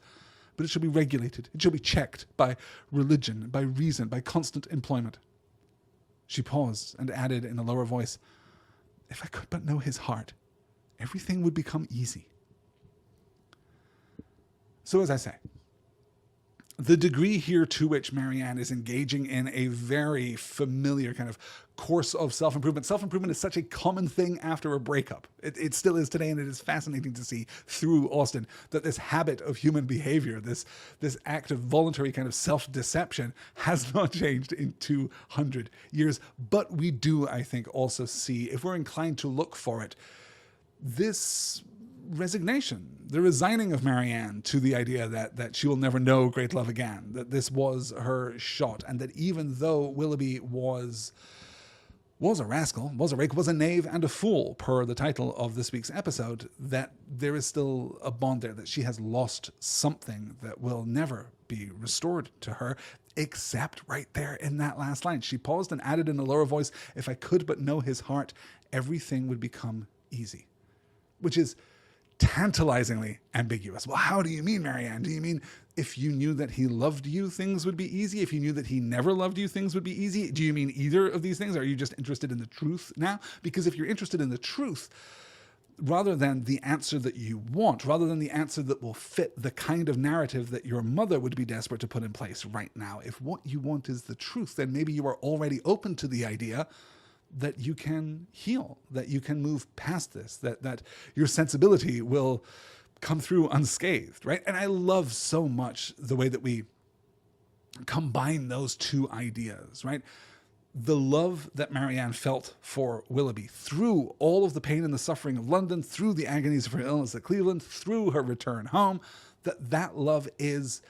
but it shall be regulated, it shall be checked by religion, by reason, by constant employment." She paused and added in a lower voice, "If I could but know his heart, everything would become easy." So as I say, the degree here to which Marianne is engaging in a very familiar kind of course of self-improvement. Self-improvement is such a common thing after a breakup. It still is today, and it is fascinating to see through Austen that this habit of human behavior, this act of voluntary kind of self-deception has not changed in 200 years. But we do, I think, also see, if we're inclined to look for it, this resignation, the resigning of Marianne to the idea that she will never know great love again, that this was her shot, and that even though Willoughby was a rascal, was a rake, was a knave and a fool, per the title of this week's episode, that there is still a bond there, that she has lost something that will never be restored to her, except right there in that last line. She paused and added in a lower voice, "If I could but know his heart, everything would become easy," which is tantalizingly ambiguous. Well, how do you mean, Marianne? Do you mean if you knew that he loved you, things would be easy? If you knew that he never loved you, things would be easy? Do you mean either of these things? Are you just interested in the truth now? Because if you're interested in the truth, rather than the answer that you want, rather than the answer that will fit the kind of narrative that your mother would be desperate to put in place right now, if what you want is the truth, then maybe you are already open to the idea that you can heal, that you can move past this, that your sensibility will come through unscathed, right? And I love so much the way that we combine those two ideas, right? The love that Marianne felt for Willoughby through all of the pain and the suffering of London, through the agonies of her illness at Cleveland, through her return home, that love is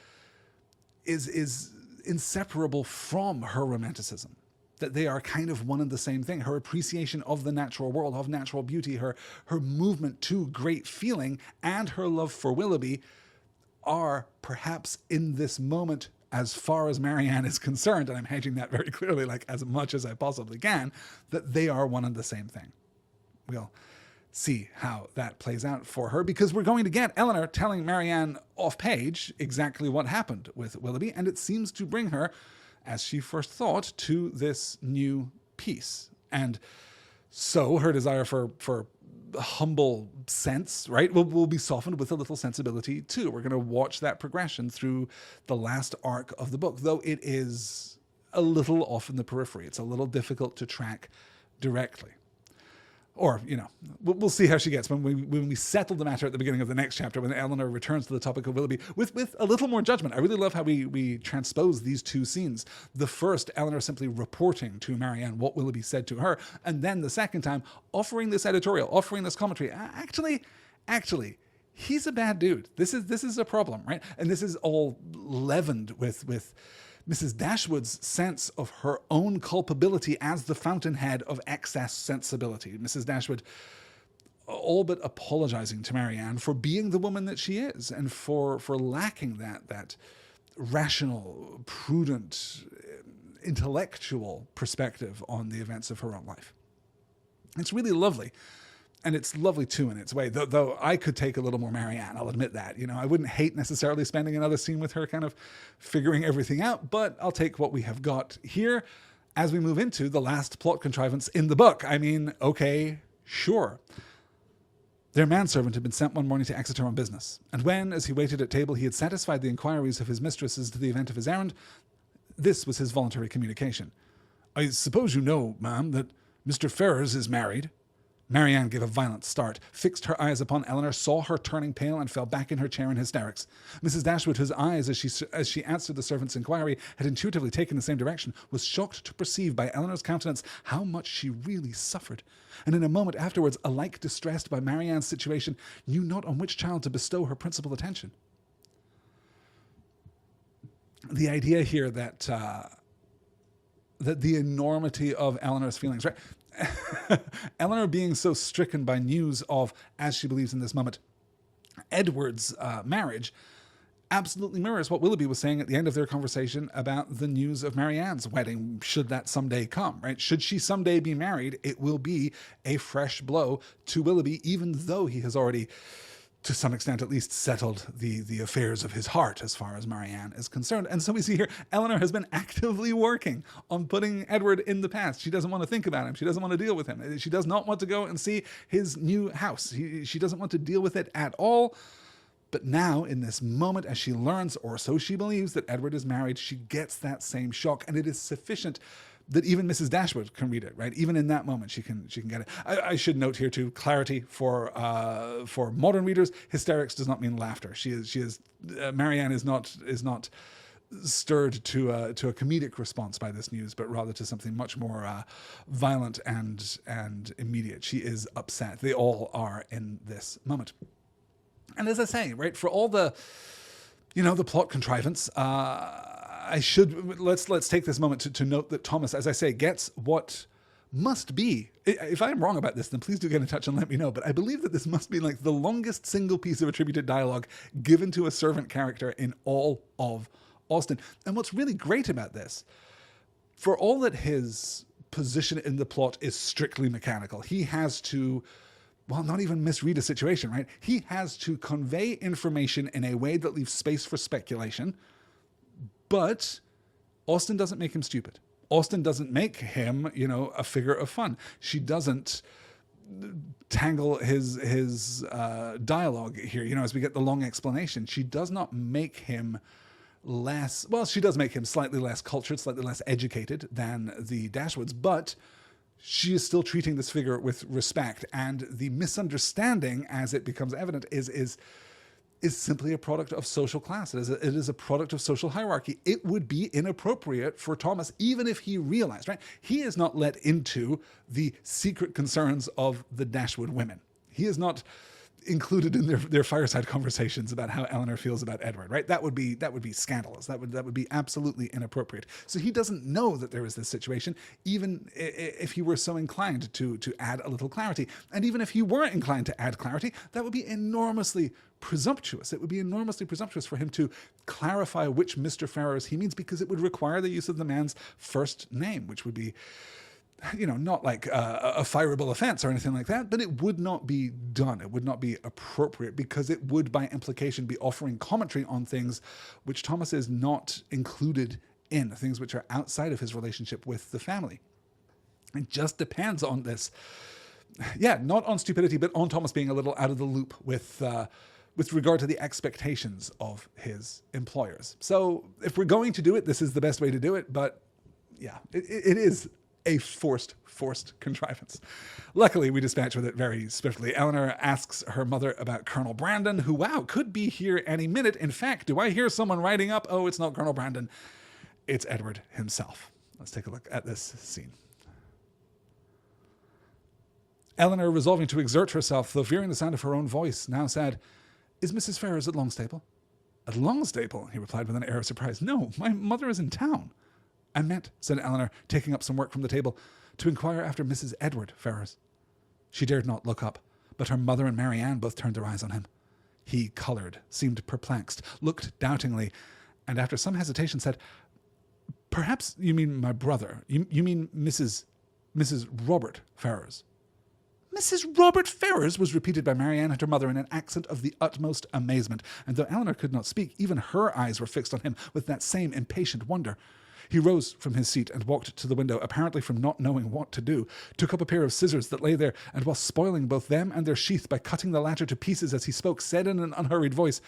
inseparable from her romanticism. That they are kind of one and the same thing. Her appreciation of the natural world, of natural beauty, her movement to great feeling, and her love for Willoughby are perhaps in this moment, as far as Marianne is concerned, and I'm hedging that very clearly, like as much as I possibly can, that they are one and the same thing. We'll see how that plays out for her, because we're going to get Elinor telling Marianne off page exactly what happened with Willoughby, and it seems to bring her, as she first thought, to this new peace. And so her desire for humble sense, right, will be softened with a little sensibility too. We're going to watch that progression through the last arc of the book, though it is a little off in the periphery. It's a little difficult to track directly. Or, we'll see how she gets when we settle the matter at the beginning of the next chapter, when Elinor returns to the topic of Willoughby with a little more judgment. I really love how we transpose these two scenes. The first, Elinor simply reporting to Marianne what Willoughby said to her, and then the second time, offering this editorial, offering this commentary. Actually, he's a bad dude. This is a problem, right? And this is all leavened with Mrs. Dashwood's sense of her own culpability as the fountainhead of excess sensibility. Mrs. Dashwood all but apologizing to Marianne for being the woman that she is, and for lacking that rational, prudent, intellectual perspective on the events of her own life. It's really lovely. And it's lovely too in its way, though I could take a little more Marianne, I'll admit that. I wouldn't hate necessarily spending another scene with her kind of figuring everything out, but I'll take what we have got here as we move into the last plot contrivance in the book. I mean, okay, sure. Their manservant had been sent one morning to Exeter on business, and when, as he waited at table, he had satisfied the inquiries of his mistresses to the event of his errand, this was his voluntary communication. "I suppose you know, ma'am, that Mr. Ferrars is married?" Marianne gave a violent start, fixed her eyes upon Elinor, saw her turning pale, and fell back in her chair in hysterics. Mrs. Dashwood, whose eyes, as she answered the servant's inquiry, had intuitively taken the same direction, was shocked to perceive by Elinor's countenance how much she really suffered, and in a moment afterwards, alike distressed by Marianne's situation, knew not on which child to bestow her principal attention. The idea here that the enormity of Elinor's feelings, right? Elinor being so stricken by news of, as she believes in this moment, Edward's marriage, absolutely mirrors what Willoughby was saying at the end of their conversation about the news of Marianne's wedding, should that someday come, right? Should she someday be married, it will be a fresh blow to Willoughby, even though he has already, to some extent at least, settled the affairs of his heart as far as Marianne is concerned. And so we see here, Elinor has been actively working on putting Edward in the past. She doesn't want to think about him. She doesn't want to deal with him. She does not want to go and see his new house. She doesn't want to deal with it at all. But now, in this moment, as she learns, or so she believes, that Edward is married, she gets that same shock, and it is sufficient that even Mrs. Dashwood can read it, right? Even in that moment, she can get it. I should note here too, clarity for modern readers: hysterics does not mean laughter. Marianne is not stirred to a comedic response by this news, but rather to something much more violent and immediate. She is upset. They all are in this moment. And as I say, right, for all the plot contrivance, let's take this moment to note that Thomas, as I say, gets what must be, if I'm wrong about this, then please do get in touch and let me know, but I believe that this must be like the longest single piece of attributed dialogue given to a servant character in all of Austen. And what's really great about this, for all that his position in the plot is strictly mechanical, he has to, well, not even misread a situation, right? He has to convey information in a way that leaves space for speculation, but Austen doesn't make him stupid. Austen doesn't make him, a figure of fun. She doesn't tangle his dialogue here, as we get the long explanation. She does not make him less, well, she does make him slightly less cultured, slightly less educated than the Dashwoods, but she is still treating this figure with respect, and the misunderstanding, as it becomes evident, is is simply a product of social class. It is a product of social hierarchy. It would be inappropriate for Thomas, even if he realized, right? He is not let into the secret concerns of the Dashwood women. He is not included in their fireside conversations about how Elinor feels about Edward, right? That would be scandalous. That would be absolutely inappropriate. So he doesn't know that there is this situation, even if he were so inclined to add a little clarity. And even if he were inclined to add clarity, that would be enormously presumptuous. It would be enormously presumptuous for him to clarify which Mr. Ferrers he means, because it would require the use of the man's first name, which would be, not like a fireable offense or anything like that, but it would not be done. It would not be appropriate, because it would, by implication, be offering commentary on things which Thomas is not included in, things which are outside of his relationship with the family. It just depends on this. Yeah, not on stupidity, but on Thomas being a little out of the loop with regard to the expectations of his employers. So if we're going to do it, this is the best way to do it, but yeah, it is a forced contrivance. Luckily, we dispatch with it very swiftly. Elinor asks her mother about Colonel Brandon, who, wow, could be here any minute. In fact, do I hear someone riding up? Oh, it's not Colonel Brandon. It's Edward himself. Let's take a look at this scene. Elinor, resolving to exert herself, though fearing the sound of her own voice, now said, "Is Mrs. Ferrers at Longstaple?" "At Longstaple?" he replied with an air of surprise. "No, my mother is in town." "I meant," said Elinor, taking up some work from the table, "to inquire after Mrs. Edward Ferrers." She dared not look up, but her mother and Marianne both turned their eyes on him. He coloured, seemed perplexed, looked doubtingly, and after some hesitation said, "Perhaps you mean my brother. You mean Mrs. Robert Ferrers." "Mrs. Robert Ferrers," was repeated by Marianne and her mother in an accent of the utmost amazement, and though Elinor could not speak, even her eyes were fixed on him with that same impatient wonder. He rose from his seat and walked to the window, apparently from not knowing what to do, took up a pair of scissors that lay there, and while spoiling both them and their sheath by cutting the latter to pieces as he spoke, said in an unhurried voice,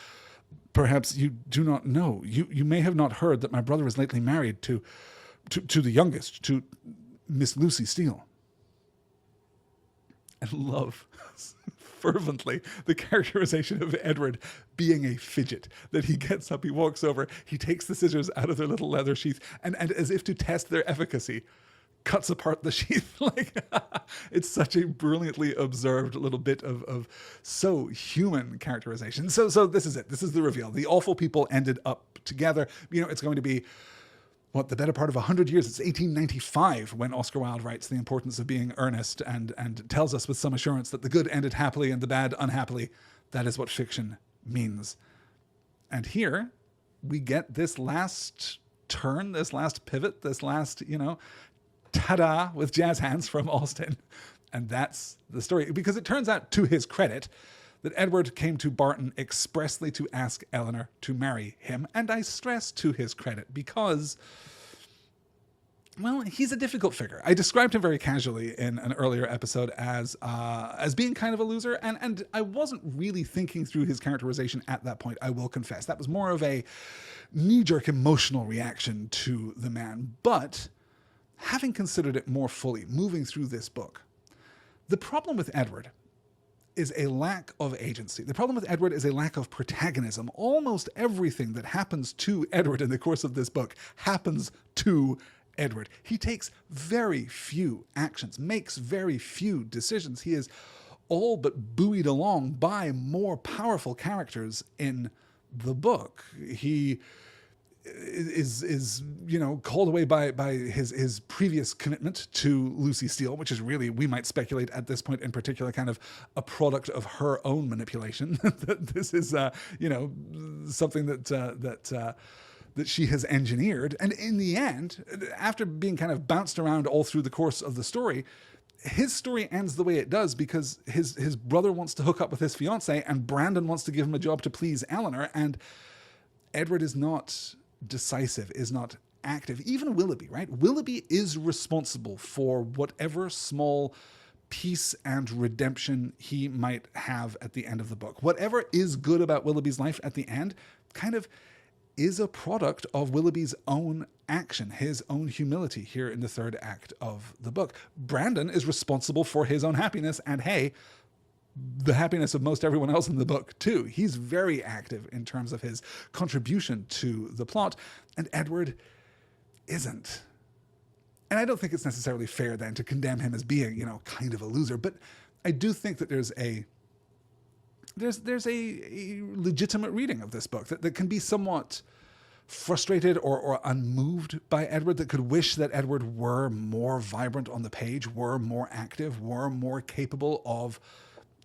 "Perhaps you do not know. You may have not heard that my brother is lately married to the youngest, to Miss Lucy Steele." I love fervently the characterization of Edward being a fidget, that he gets up, he walks over, he takes the scissors out of their little leather sheath, and as if to test their efficacy, cuts apart the sheath. Like, it's such a brilliantly observed little bit of so human characterization. So this is it. This is the reveal. The awful people ended up together. It's going to be the better part of 100 years. It's 1895 when Oscar Wilde writes The Importance of Being Earnest and tells us with some assurance that the good ended happily and the bad unhappily. That is what fiction means. And here we get this last turn, this last pivot, this last, ta-da with jazz hands from Austen. And that's the story. Because it turns out, to his credit, that Edward came to Barton expressly to ask Elinor to marry him. And I stress to his credit because, well, he's a difficult figure. I described him very casually in an earlier episode as being kind of a loser, and I wasn't really thinking through his characterization at that point, I will confess. That was more of a knee-jerk emotional reaction to the man. But having considered it more fully, moving through this book, the problem with Edward is a lack of agency. The problem with Edward is a lack of protagonism. Almost everything that happens to Edward in the course of this book happens to Edward. He takes very few actions, makes very few decisions. He is all but buoyed along by more powerful characters in the book. He is called away by his previous commitment to Lucy Steele, which is really, we might speculate at this point in particular, kind of a product of her own manipulation. That this is something that she has engineered. And in the end, after being kind of bounced around all through the course of the story, his story ends the way it does because his brother wants to hook up with his fiancée, and Brandon wants to give him a job to please Elinor, and Edward is not decisive, is not active. Even Willoughby, right? Willoughby is responsible for whatever small peace and redemption he might have at the end of the book. Whatever is good about Willoughby's life at the end kind of is a product of Willoughby's own action, his own humility here in the third act of the book. Brandon is responsible for his own happiness, and hey, the happiness of most everyone else in the book, too. He's very active in terms of his contribution to the plot, and Edward isn't. And I don't think it's necessarily fair then to condemn him as being, kind of a loser, but I do think that there's a legitimate reading of this book that can be somewhat frustrated or unmoved by Edward, that could wish that Edward were more vibrant on the page, were more active, were more capable of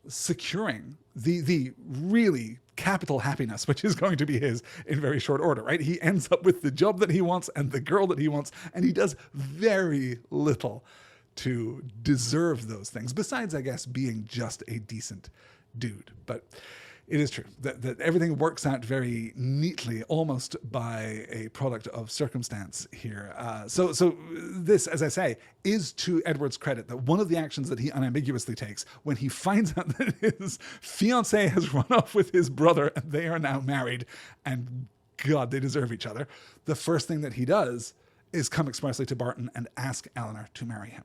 securing the really capital happiness, which is going to be his in very short order, right? He ends up with the job that he wants and the girl that he wants, and he does very little to deserve those things, besides, I guess, being just a decent dude. But it is true that everything works out very neatly, almost by a product of circumstance here. So this, as I say, is to Edward's credit, that one of the actions that he unambiguously takes when he finds out that his fiancée has run off with his brother and they are now married, and God, they deserve each other, the first thing that he does is come expressly to Barton and ask Elinor to marry him.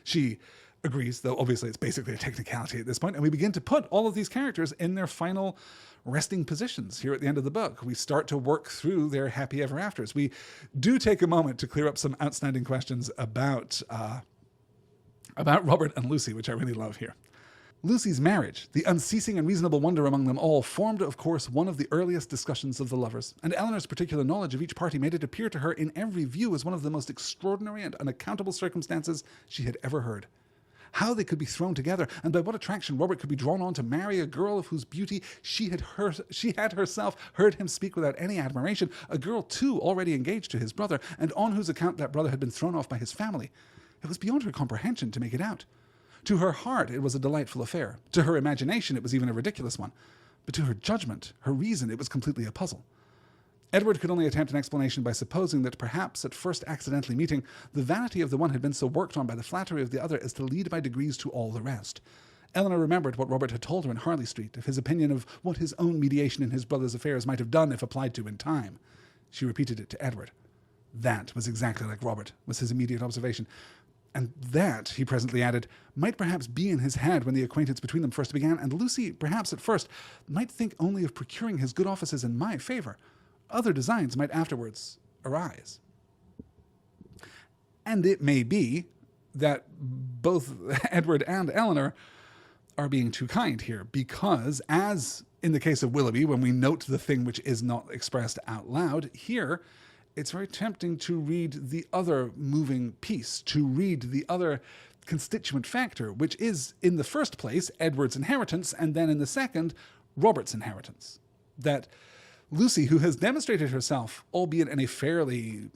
She agrees, though obviously it's basically a technicality at this point, and we begin to put all of these characters in their final resting positions here at the end of the book. We start to work through their happy ever afters. We do take a moment to clear up some outstanding questions about Robert and Lucy, which I really love here. Lucy's marriage, the unceasing and reasonable wonder among them all, formed, of course, one of the earliest discussions of the lovers, and Elinor's particular knowledge of each party made it appear to her in every view as one of the most extraordinary and unaccountable circumstances she had ever heard. How they could be thrown together, and by what attraction Robert could be drawn on to marry a girl of whose beauty she had herself heard him speak without any admiration, a girl too already engaged to his brother, and on whose account that brother had been thrown off by his family. It was beyond her comprehension to make it out. To her heart it was a delightful affair. To her imagination it was even a ridiculous one. But to her judgment, her reason, it was completely a puzzle. Edward could only attempt an explanation by supposing that perhaps at first accidentally meeting, the vanity of the one had been so worked on by the flattery of the other as to lead by degrees to all the rest. Elinor remembered what Robert had told her in Harley Street, of his opinion of what his own mediation in his brother's affairs might have done if applied to in time. She repeated it to Edward. That was exactly like Robert, was his immediate observation. And that, he presently added, might perhaps be in his head when the acquaintance between them first began, and Lucy, perhaps at first, might think only of procuring his good offices in my favour. Other designs might afterwards arise. And it may be that both Edward and Elinor are being too kind here, because as in the case of Willoughby, when we note the thing which is not expressed out loud, here it's very tempting to read the other moving piece, to read the other constituent factor, which is, in the first place, Edward's inheritance, and then in the second, Robert's inheritance. That Lucy, who has demonstrated herself, albeit in a fairly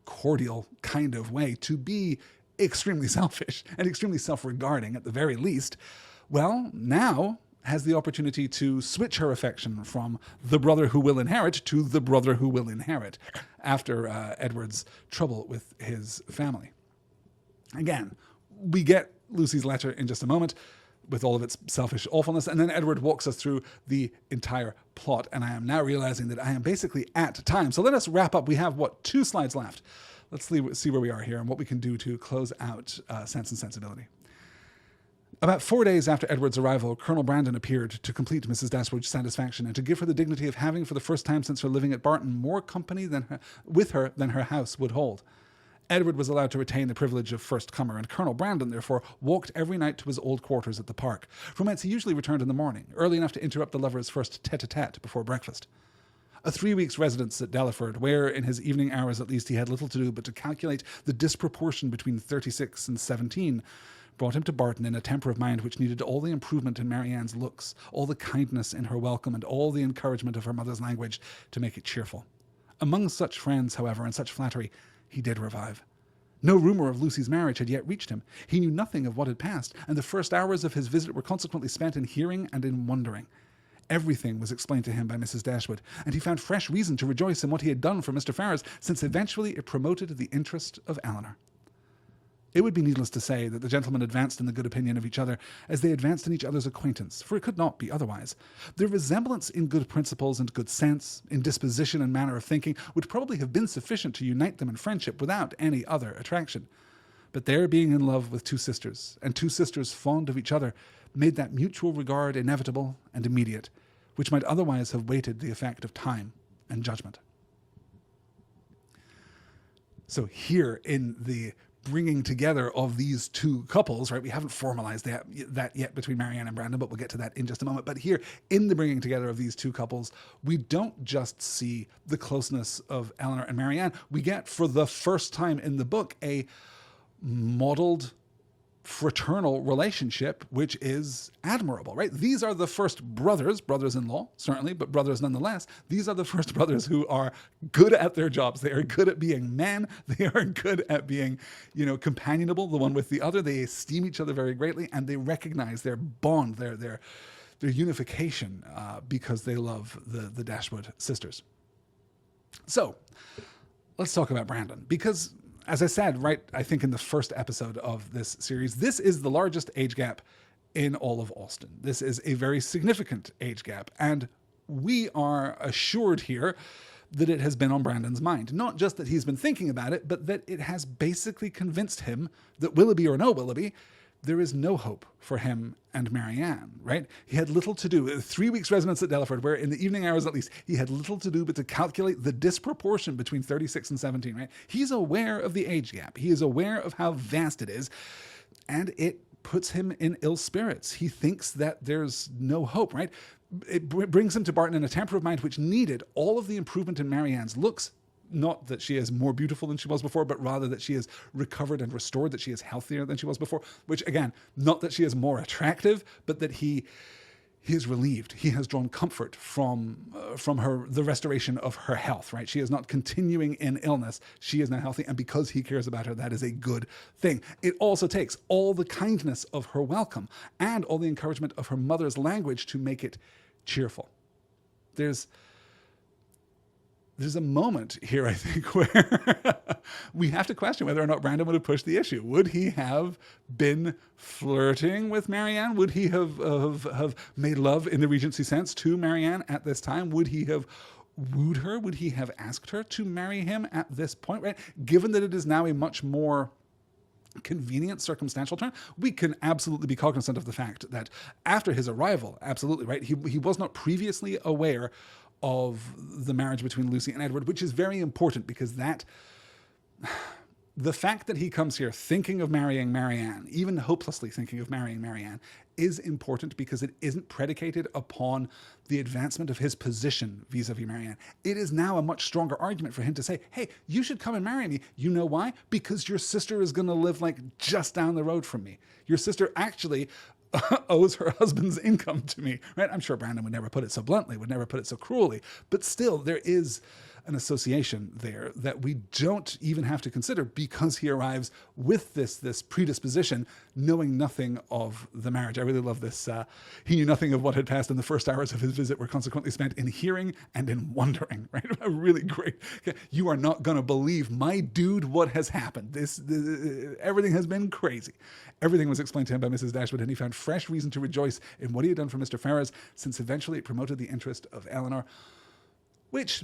cordial kind of way, to be extremely selfish and extremely self-regarding at the very least, well, now has the opportunity to switch her affection from the brother who will inherit to the brother who will inherit after Edward's trouble with his family. Again, we get Lucy's letter in just a moment with all of its selfish awfulness, and then Edward walks us through the entire plot, and I am now realizing that I am basically at time. So let us wrap up. We have, 2 slides left. Let's see where we are here and what we can do to close out Sense and Sensibility. About 4 days after Edward's arrival, Colonel Brandon appeared to complete Mrs. Dashwood's satisfaction and to give her the dignity of having, for the first time since her living at Barton, more company with her than her house would hold. Edward was allowed to retain the privilege of first comer, and Colonel Brandon, therefore, walked every night to his old quarters at the park, from whence he usually returned in the morning, early enough to interrupt the lovers' first tete-a-tete before breakfast. A 3 weeks' residence at Delaford, where, in his evening hours at least, he had little to do but to calculate the disproportion between 36 and 17, brought him to Barton in a temper of mind which needed all the improvement in Marianne's looks, all the kindness in her welcome, and all the encouragement of her mother's language to make it cheerful. Among such friends, however, and such flattery, he did revive. No rumour of Lucy's marriage had yet reached him. He knew nothing of what had passed, and the first hours of his visit were consequently spent in hearing and in wondering. Everything was explained to him by Mrs. Dashwood, and he found fresh reason to rejoice in what he had done for Mr. Ferrars, since eventually it promoted the interest of Elinor. It would be needless to say that the gentlemen advanced in the good opinion of each other as they advanced in each other's acquaintance, for it could not be otherwise. Their resemblance in good principles and good sense, in disposition and manner of thinking, would probably have been sufficient to unite them in friendship without any other attraction. But their being in love with two sisters, and two sisters fond of each other, made that mutual regard inevitable and immediate, which might otherwise have waited the effect of time and judgment. So here in the bringing together of these two couples, right? We haven't formalized that yet between Marianne and Brandon, but we'll get to that in just a moment. But here in the bringing together of these two couples, we don't just see the closeness of Elinor and Marianne. We get, for the first time in the book, a modeled fraternal relationship, which is admirable, right? These are the first brothers-in-law, certainly, but brothers nonetheless. These are the first brothers who are good at their jobs. They are good at being men. They are good at being, companionable, the one with the other. They esteem each other very greatly, and they recognize their bond, their unification, because they love the Dashwood sisters. So let's talk about Brandon, because as I said, right, I think in the first episode of this series, this is the largest age gap in all of Austen. This is a very significant age gap, and we are assured here that it has been on Brandon's mind. Not just that he's been thinking about it, but that it has basically convinced him that Willoughby or no Willoughby, there is no hope for him and Marianne, right? He had little to do. 3 weeks residence at Delaford, where in the evening hours at least, he had little to do but to calculate the disproportion between 36 and 17, right? He's aware of the age gap. He is aware of how vast it is, and it puts him in ill spirits. He thinks that there's no hope, right? It brings him to Barton in a temper of mind which needed all of the improvement in Marianne's looks. Not that she is more beautiful than she was before, but rather that she is recovered and restored, that she is healthier than she was before, which again, not that she is more attractive, but that he is relieved. He has drawn comfort from the restoration of her health, right? She is not continuing in illness. She is now healthy. And because he cares about her, that is a good thing. It also takes all the kindness of her welcome and all the encouragement of her mother's language to make it cheerful. There's a moment here, I think, where we have to question whether or not Brandon would have pushed the issue. Would he have been flirting with Marianne? Would he have made love in the Regency sense to Marianne at this time? Would he have wooed her? Would he have asked her to marry him at this point, right? Given that it is now a much more convenient circumstantial turn, we can absolutely be cognizant of the fact that after his arrival, absolutely, right, he was not previously aware of the marriage between Lucy and Edward, which is very important because the fact that he comes here thinking of marrying Marianne, even hopelessly thinking of marrying Marianne, is important because it isn't predicated upon the advancement of his position vis-a-vis Marianne. It is now a much stronger argument for him to say, hey, you should come and marry me. You know why? Because your sister is going to live like just down the road from me. Your sister actually owes her husband's income to me, right? I'm sure Brandon would never put it so bluntly, would never put it so cruelly, but still there is an association there that we don't even have to consider because he arrives with this predisposition, knowing nothing of the marriage. I really love this. He knew nothing of what had passed, and the first hours of his visit were consequently spent in hearing and in wondering, right? A really great. You are not going to believe, my dude, what has happened. Everything has been crazy. Everything was explained to him by Mrs. Dashwood, and he found fresh reason to rejoice in what he had done for Mr. Ferrers, since eventually it promoted the interest of Elinor, which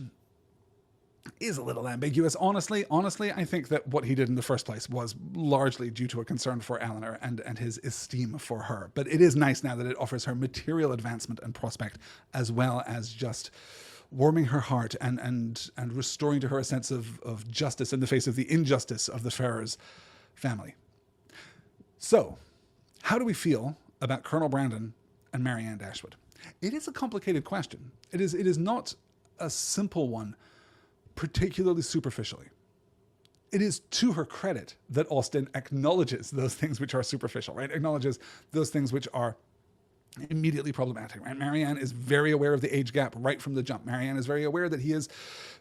is a little ambiguous. Honestly, I think that what he did in the first place was largely due to a concern for Elinor and his esteem for her. But it is nice now that it offers her material advancement and prospect, as well as just warming her heart and restoring to her a sense of justice in the face of the injustice of the Ferrers family. So, how do we feel about Colonel Brandon and Marianne Dashwood? It is a complicated question. It is not a simple one, particularly superficially. It is to her credit that Austen acknowledges those things which are superficial, right? Acknowledges those things which are immediately problematic, right? Marianne is very aware of the age gap right from the jump. Marianne is very aware that he is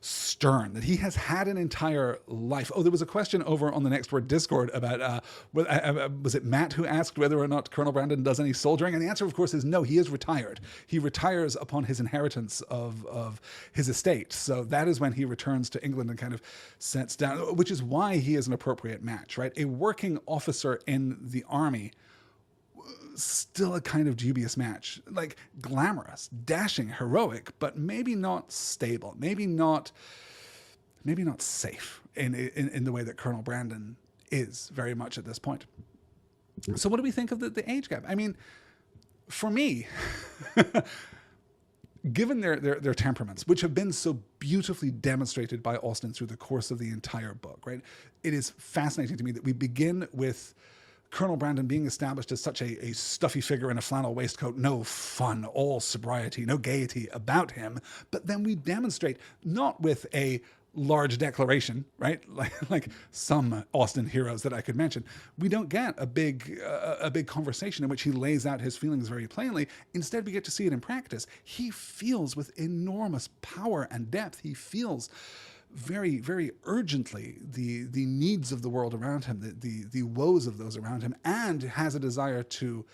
stern, that he has had an entire life. Oh, there was a question over on the Next Word Discord about, was it Matt who asked whether or not Colonel Brandon does any soldiering? And the answer, of course, is no, he is retired. He retires upon his inheritance of his estate. So that is when he returns to England and kind of sets down, which is why he is an appropriate match, right? A working officer in the army, still a kind of dubious match, like glamorous, dashing, heroic, but maybe not stable, maybe not safe in the way that Colonel Brandon is very much at this point. So what do we think of the age gap? I mean, for me, given their temperaments, which have been so beautifully demonstrated by Austen through the course of the entire book, right? It is fascinating to me that we begin with Colonel Brandon being established as such a stuffy figure in a flannel waistcoat, no fun, all sobriety, no gaiety about him. But then we demonstrate, not with a large declaration, right? Like some Austen heroes that I could mention. We don't get a big conversation in which he lays out his feelings very plainly. Instead, we get to see it in practice. He feels with enormous power and depth. He feels very, very urgently the needs of the world around him, the woes of those around him, and has a desire to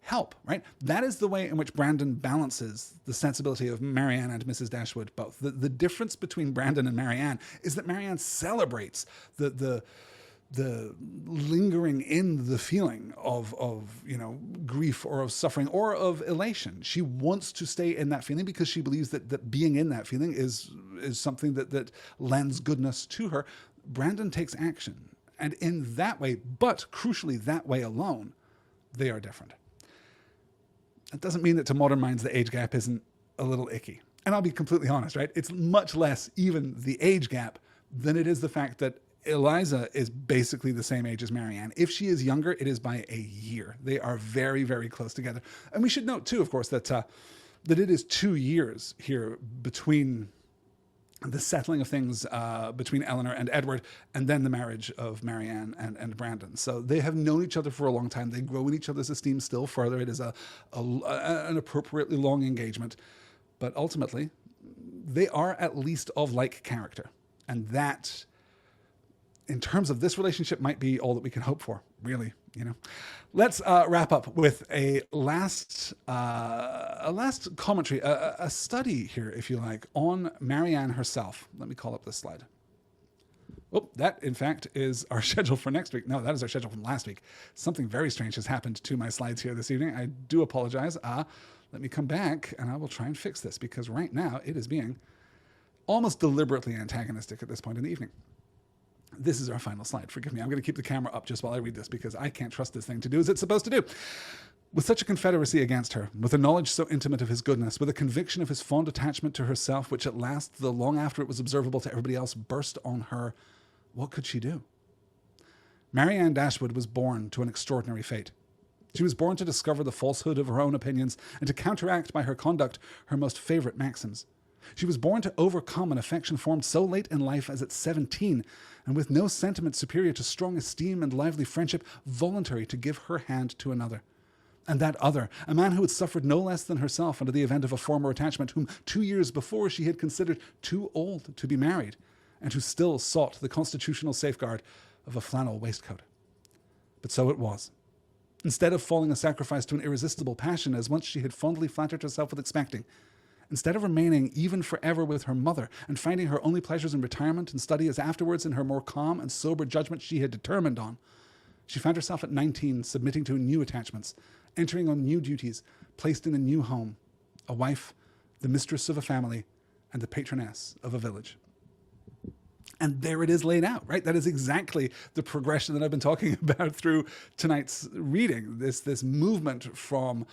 help, right? That is the way in which Brandon balances the sensibility of Marianne and Mrs. Dashwood both. The difference between Brandon and Marianne is that Marianne celebrates the lingering in the feeling of grief or of suffering or of elation. She wants to stay in that feeling because she believes that being in that feeling is something that lends goodness to her. Brandon takes action. And in that way, but crucially that way alone, they are different. It doesn't mean that to modern minds the age gap isn't a little icky. And I'll be completely honest, right? It's much less even the age gap than it is the fact that Eliza is basically the same age as Marianne. If she is younger, it is by a year. They are very, very close together. And we should note too, of course, that it is 2 years here between the settling of things between Elinor and Edward, and then the marriage of Marianne and Brandon. So they have known each other for a long time. They grow in each other's esteem still further. It is an appropriately long engagement. But ultimately, they are at least of like character. And that, in terms of this relationship, might be all that we can hope for, really. Let's wrap up with a last commentary, a study here, if you like, on Marianne herself. Let me call up this slide. Oh, that, in fact, is our schedule for next week. No, that is our schedule from last week. Something very strange has happened to my slides here this evening. I do apologize. Let me come back, and I will try and fix this, because right now it is being almost deliberately antagonistic at this point in the evening. This is our final slide. Forgive me. I'm going to keep the camera up just while I read this because I can't trust this thing to do as it's supposed to do. With such a confederacy against her, with a knowledge so intimate of his goodness, with a conviction of his fond attachment to herself, which at last, though long after it was observable to everybody else, burst on her, what could she do? Marianne Dashwood was born to an extraordinary fate. She was born to discover the falsehood of her own opinions and to counteract by her conduct her most favourite maxims. She was born to overcome an affection formed so late in life as at 17, and with no sentiment superior to strong esteem and lively friendship, voluntary to give her hand to another. And that other, a man who had suffered no less than herself under the event of a former attachment, whom 2 years before she had considered too old to be married, and who still sought the constitutional safeguard of a flannel waistcoat. But so it was. Instead of falling a sacrifice to an irresistible passion, as once she had fondly flattered herself with expecting, instead of remaining even forever with her mother and finding her only pleasures in retirement and study as afterwards in her more calm and sober judgment she had determined on, she found herself at 19 submitting to new attachments, entering on new duties, placed in a new home, a wife, the mistress of a family, and the patroness of a village. And there it is laid out, right? That is exactly the progression that I've been talking about through tonight's reading. This movement from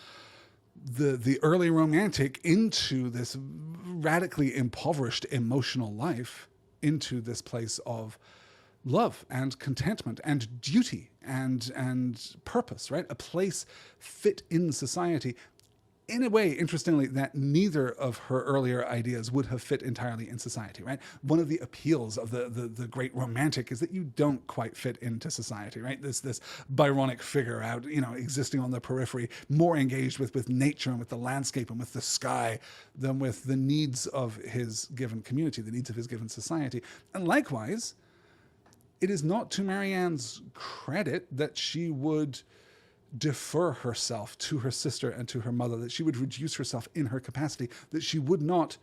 the early romantic into this radically impoverished emotional life, into this place of love and contentment and duty and purpose, right? A place fit in society in a way, interestingly, that neither of her earlier ideas would have fit entirely in society, right? One of the appeals of the great romantic is that you don't quite fit into society, right? This Byronic figure out, existing on the periphery, more engaged with nature and with the landscape and with the sky than with the needs of his given community, the needs of his given society. And likewise, it is not to Marianne's credit that she would defer herself to her sister and to her mother, that she would reduce herself in her capacity, that she would not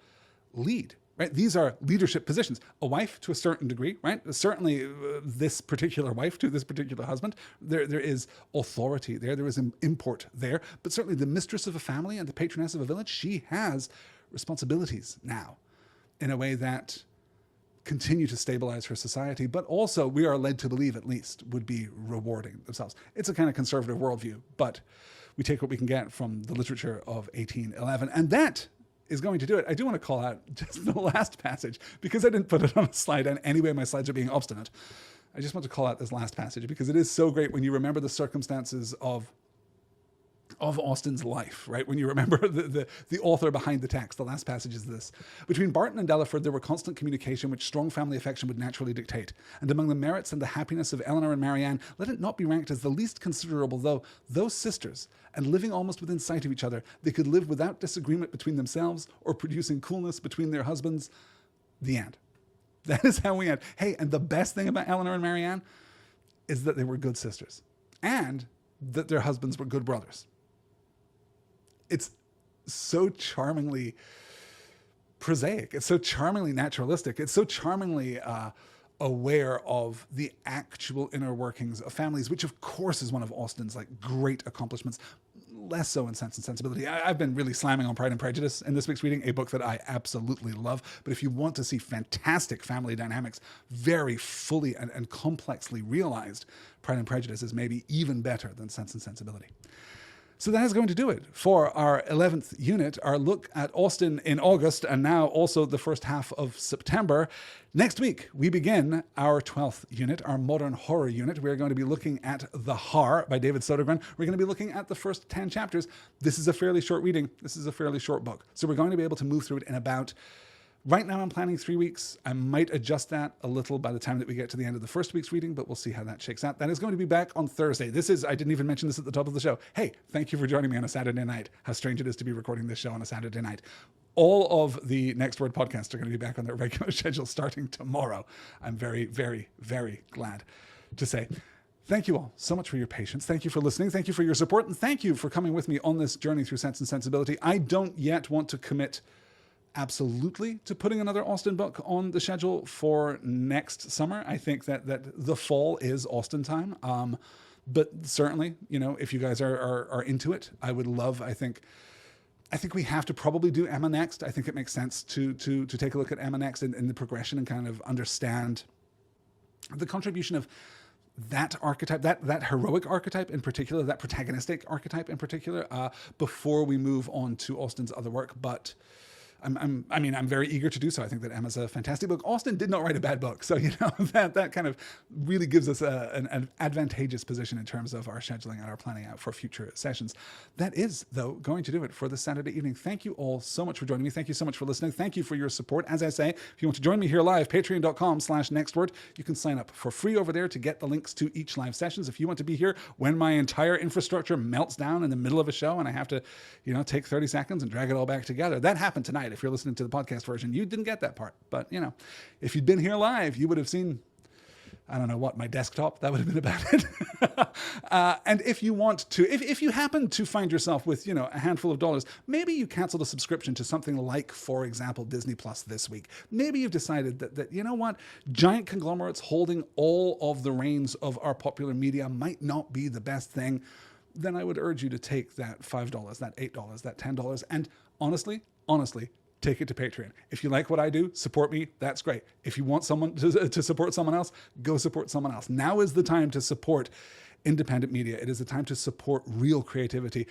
lead, right? These are leadership positions. A wife to a certain degree, right? Certainly this particular wife to this particular husband, there is authority there is import there, but certainly the mistress of a family and the patroness of a village, she has responsibilities now in a way that continue to stabilize her society, but also we are led to believe at least would be rewarding themselves. It's a kind of conservative worldview, but we take what we can get from the literature of 1811. And that is going to do it. I do want to call out just the last passage because I didn't put it on a slide, and anyway, my slides are being obstinate. I just want to call out this last passage because it is so great when you remember the circumstances of Austen's life, right? When you remember the author behind the text, the last passage is this. Between Barton and Delaford, there were constant communication which strong family affection would naturally dictate. And among the merits and the happiness of Elinor and Marianne, let it not be ranked as the least considerable, though those sisters, and living almost within sight of each other, they could live without disagreement between themselves or producing coolness between their husbands. The end. That is how we end. Hey, and the best thing about Elinor and Marianne is that they were good sisters and that their husbands were good brothers. It's so charmingly prosaic. It's so charmingly naturalistic. It's so charmingly aware of the actual inner workings of families, which of course is one of Austen's like great accomplishments. Less so in Sense and Sensibility. I've been really slamming on Pride and Prejudice in this week's reading, a book that I absolutely love. But if you want to see fantastic family dynamics, very fully and complexly realized, Pride and Prejudice is maybe even better than Sense and Sensibility. So that is going to do it for our 11th unit, our look at Austen in August, and now also the first half of September. Next week, we begin our 12th unit, our modern horror unit. We're going to be looking at The Har by David Sodergren. We're going to be looking at the first 10 chapters. This is a fairly short reading. This is a fairly short book. So we're going to be able to move through it in about... Right now I'm planning 3 weeks. I might adjust that a little by the time that we get to the end of the first week's reading, but we'll see how that shakes out. That is going to be back on Thursday. I didn't even mention this at the top of the show. Hey, thank you for joining me on a Saturday night. How strange it is to be recording this show on a Saturday night. All of the Next Word podcasts are going to be back on their regular schedule starting tomorrow. I'm very, very, very glad to say thank you all so much for your patience. Thank you for listening. Thank you for your support. And thank you for coming with me on this journey through Sense and Sensibility. I don't yet want to commit absolutely to putting another Austen book on the schedule for next summer. I think that the fall is Austen time. But certainly, if you guys are into it, I would love, I think we have to probably do Emma next. I think it makes sense to take a look at Emma next and the progression and kind of understand the contribution of that archetype, that heroic archetype in particular, that protagonistic archetype in particular, before we move on to Austen's other work. But I'm very eager to do so. I think that Emma's a fantastic book. Austen did not write a bad book. So, that kind of really gives us an advantageous position in terms of our scheduling and our planning out for future sessions. That is, though, going to do it for this Saturday evening. Thank you all so much for joining me. Thank you so much for listening. Thank you for your support. As I say, if you want to join me here live, patreon.com/nextword. You can sign up for free over there to get the links to each live sessions. If you want to be here when my entire infrastructure melts down in the middle of a show and I have to, take 30 seconds and drag it all back together. That happened tonight. If you're listening to the podcast version, you didn't get that part. But, if you'd been here live, you would have seen, I don't know what, my desktop. That would have been about it. And if you want to, if you happen to find yourself with, a handful of dollars, maybe you canceled a subscription to something like, for example, Disney Plus this week. Maybe you've decided that you know what, giant conglomerates holding all of the reins of our popular media might not be the best thing. Then I would urge you to take that $5, that $8, that $10, and honestly, take it to Patreon. If you like what I do, support me. That's great. If you want someone to support someone else, go support someone else. Now is the time to support independent media. It is the time to support real creativity.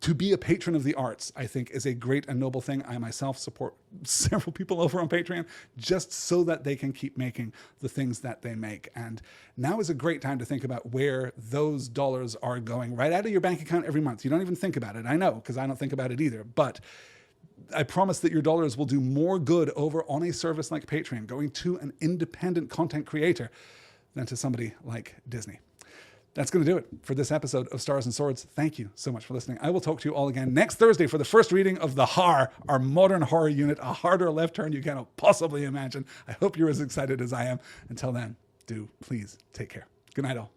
To be a patron of the arts, I think, is a great and noble thing. I myself support several people over on Patreon just so that they can keep making the things that they make. And now is a great time to think about where those dollars are going right out of your bank account every month. You don't even think about it. I know, because I don't think about it either. But I promise that your dollars will do more good over on a service like Patreon, going to an independent content creator, than to somebody like Disney. That's going to do it for this episode of Stars and Swords. Thank you so much for listening. I will talk to you all again next Thursday for the first reading of The Har, our modern horror unit, a harder left turn you cannot possibly imagine. I hope you're as excited as I am. Until then, do please take care. Good night, all.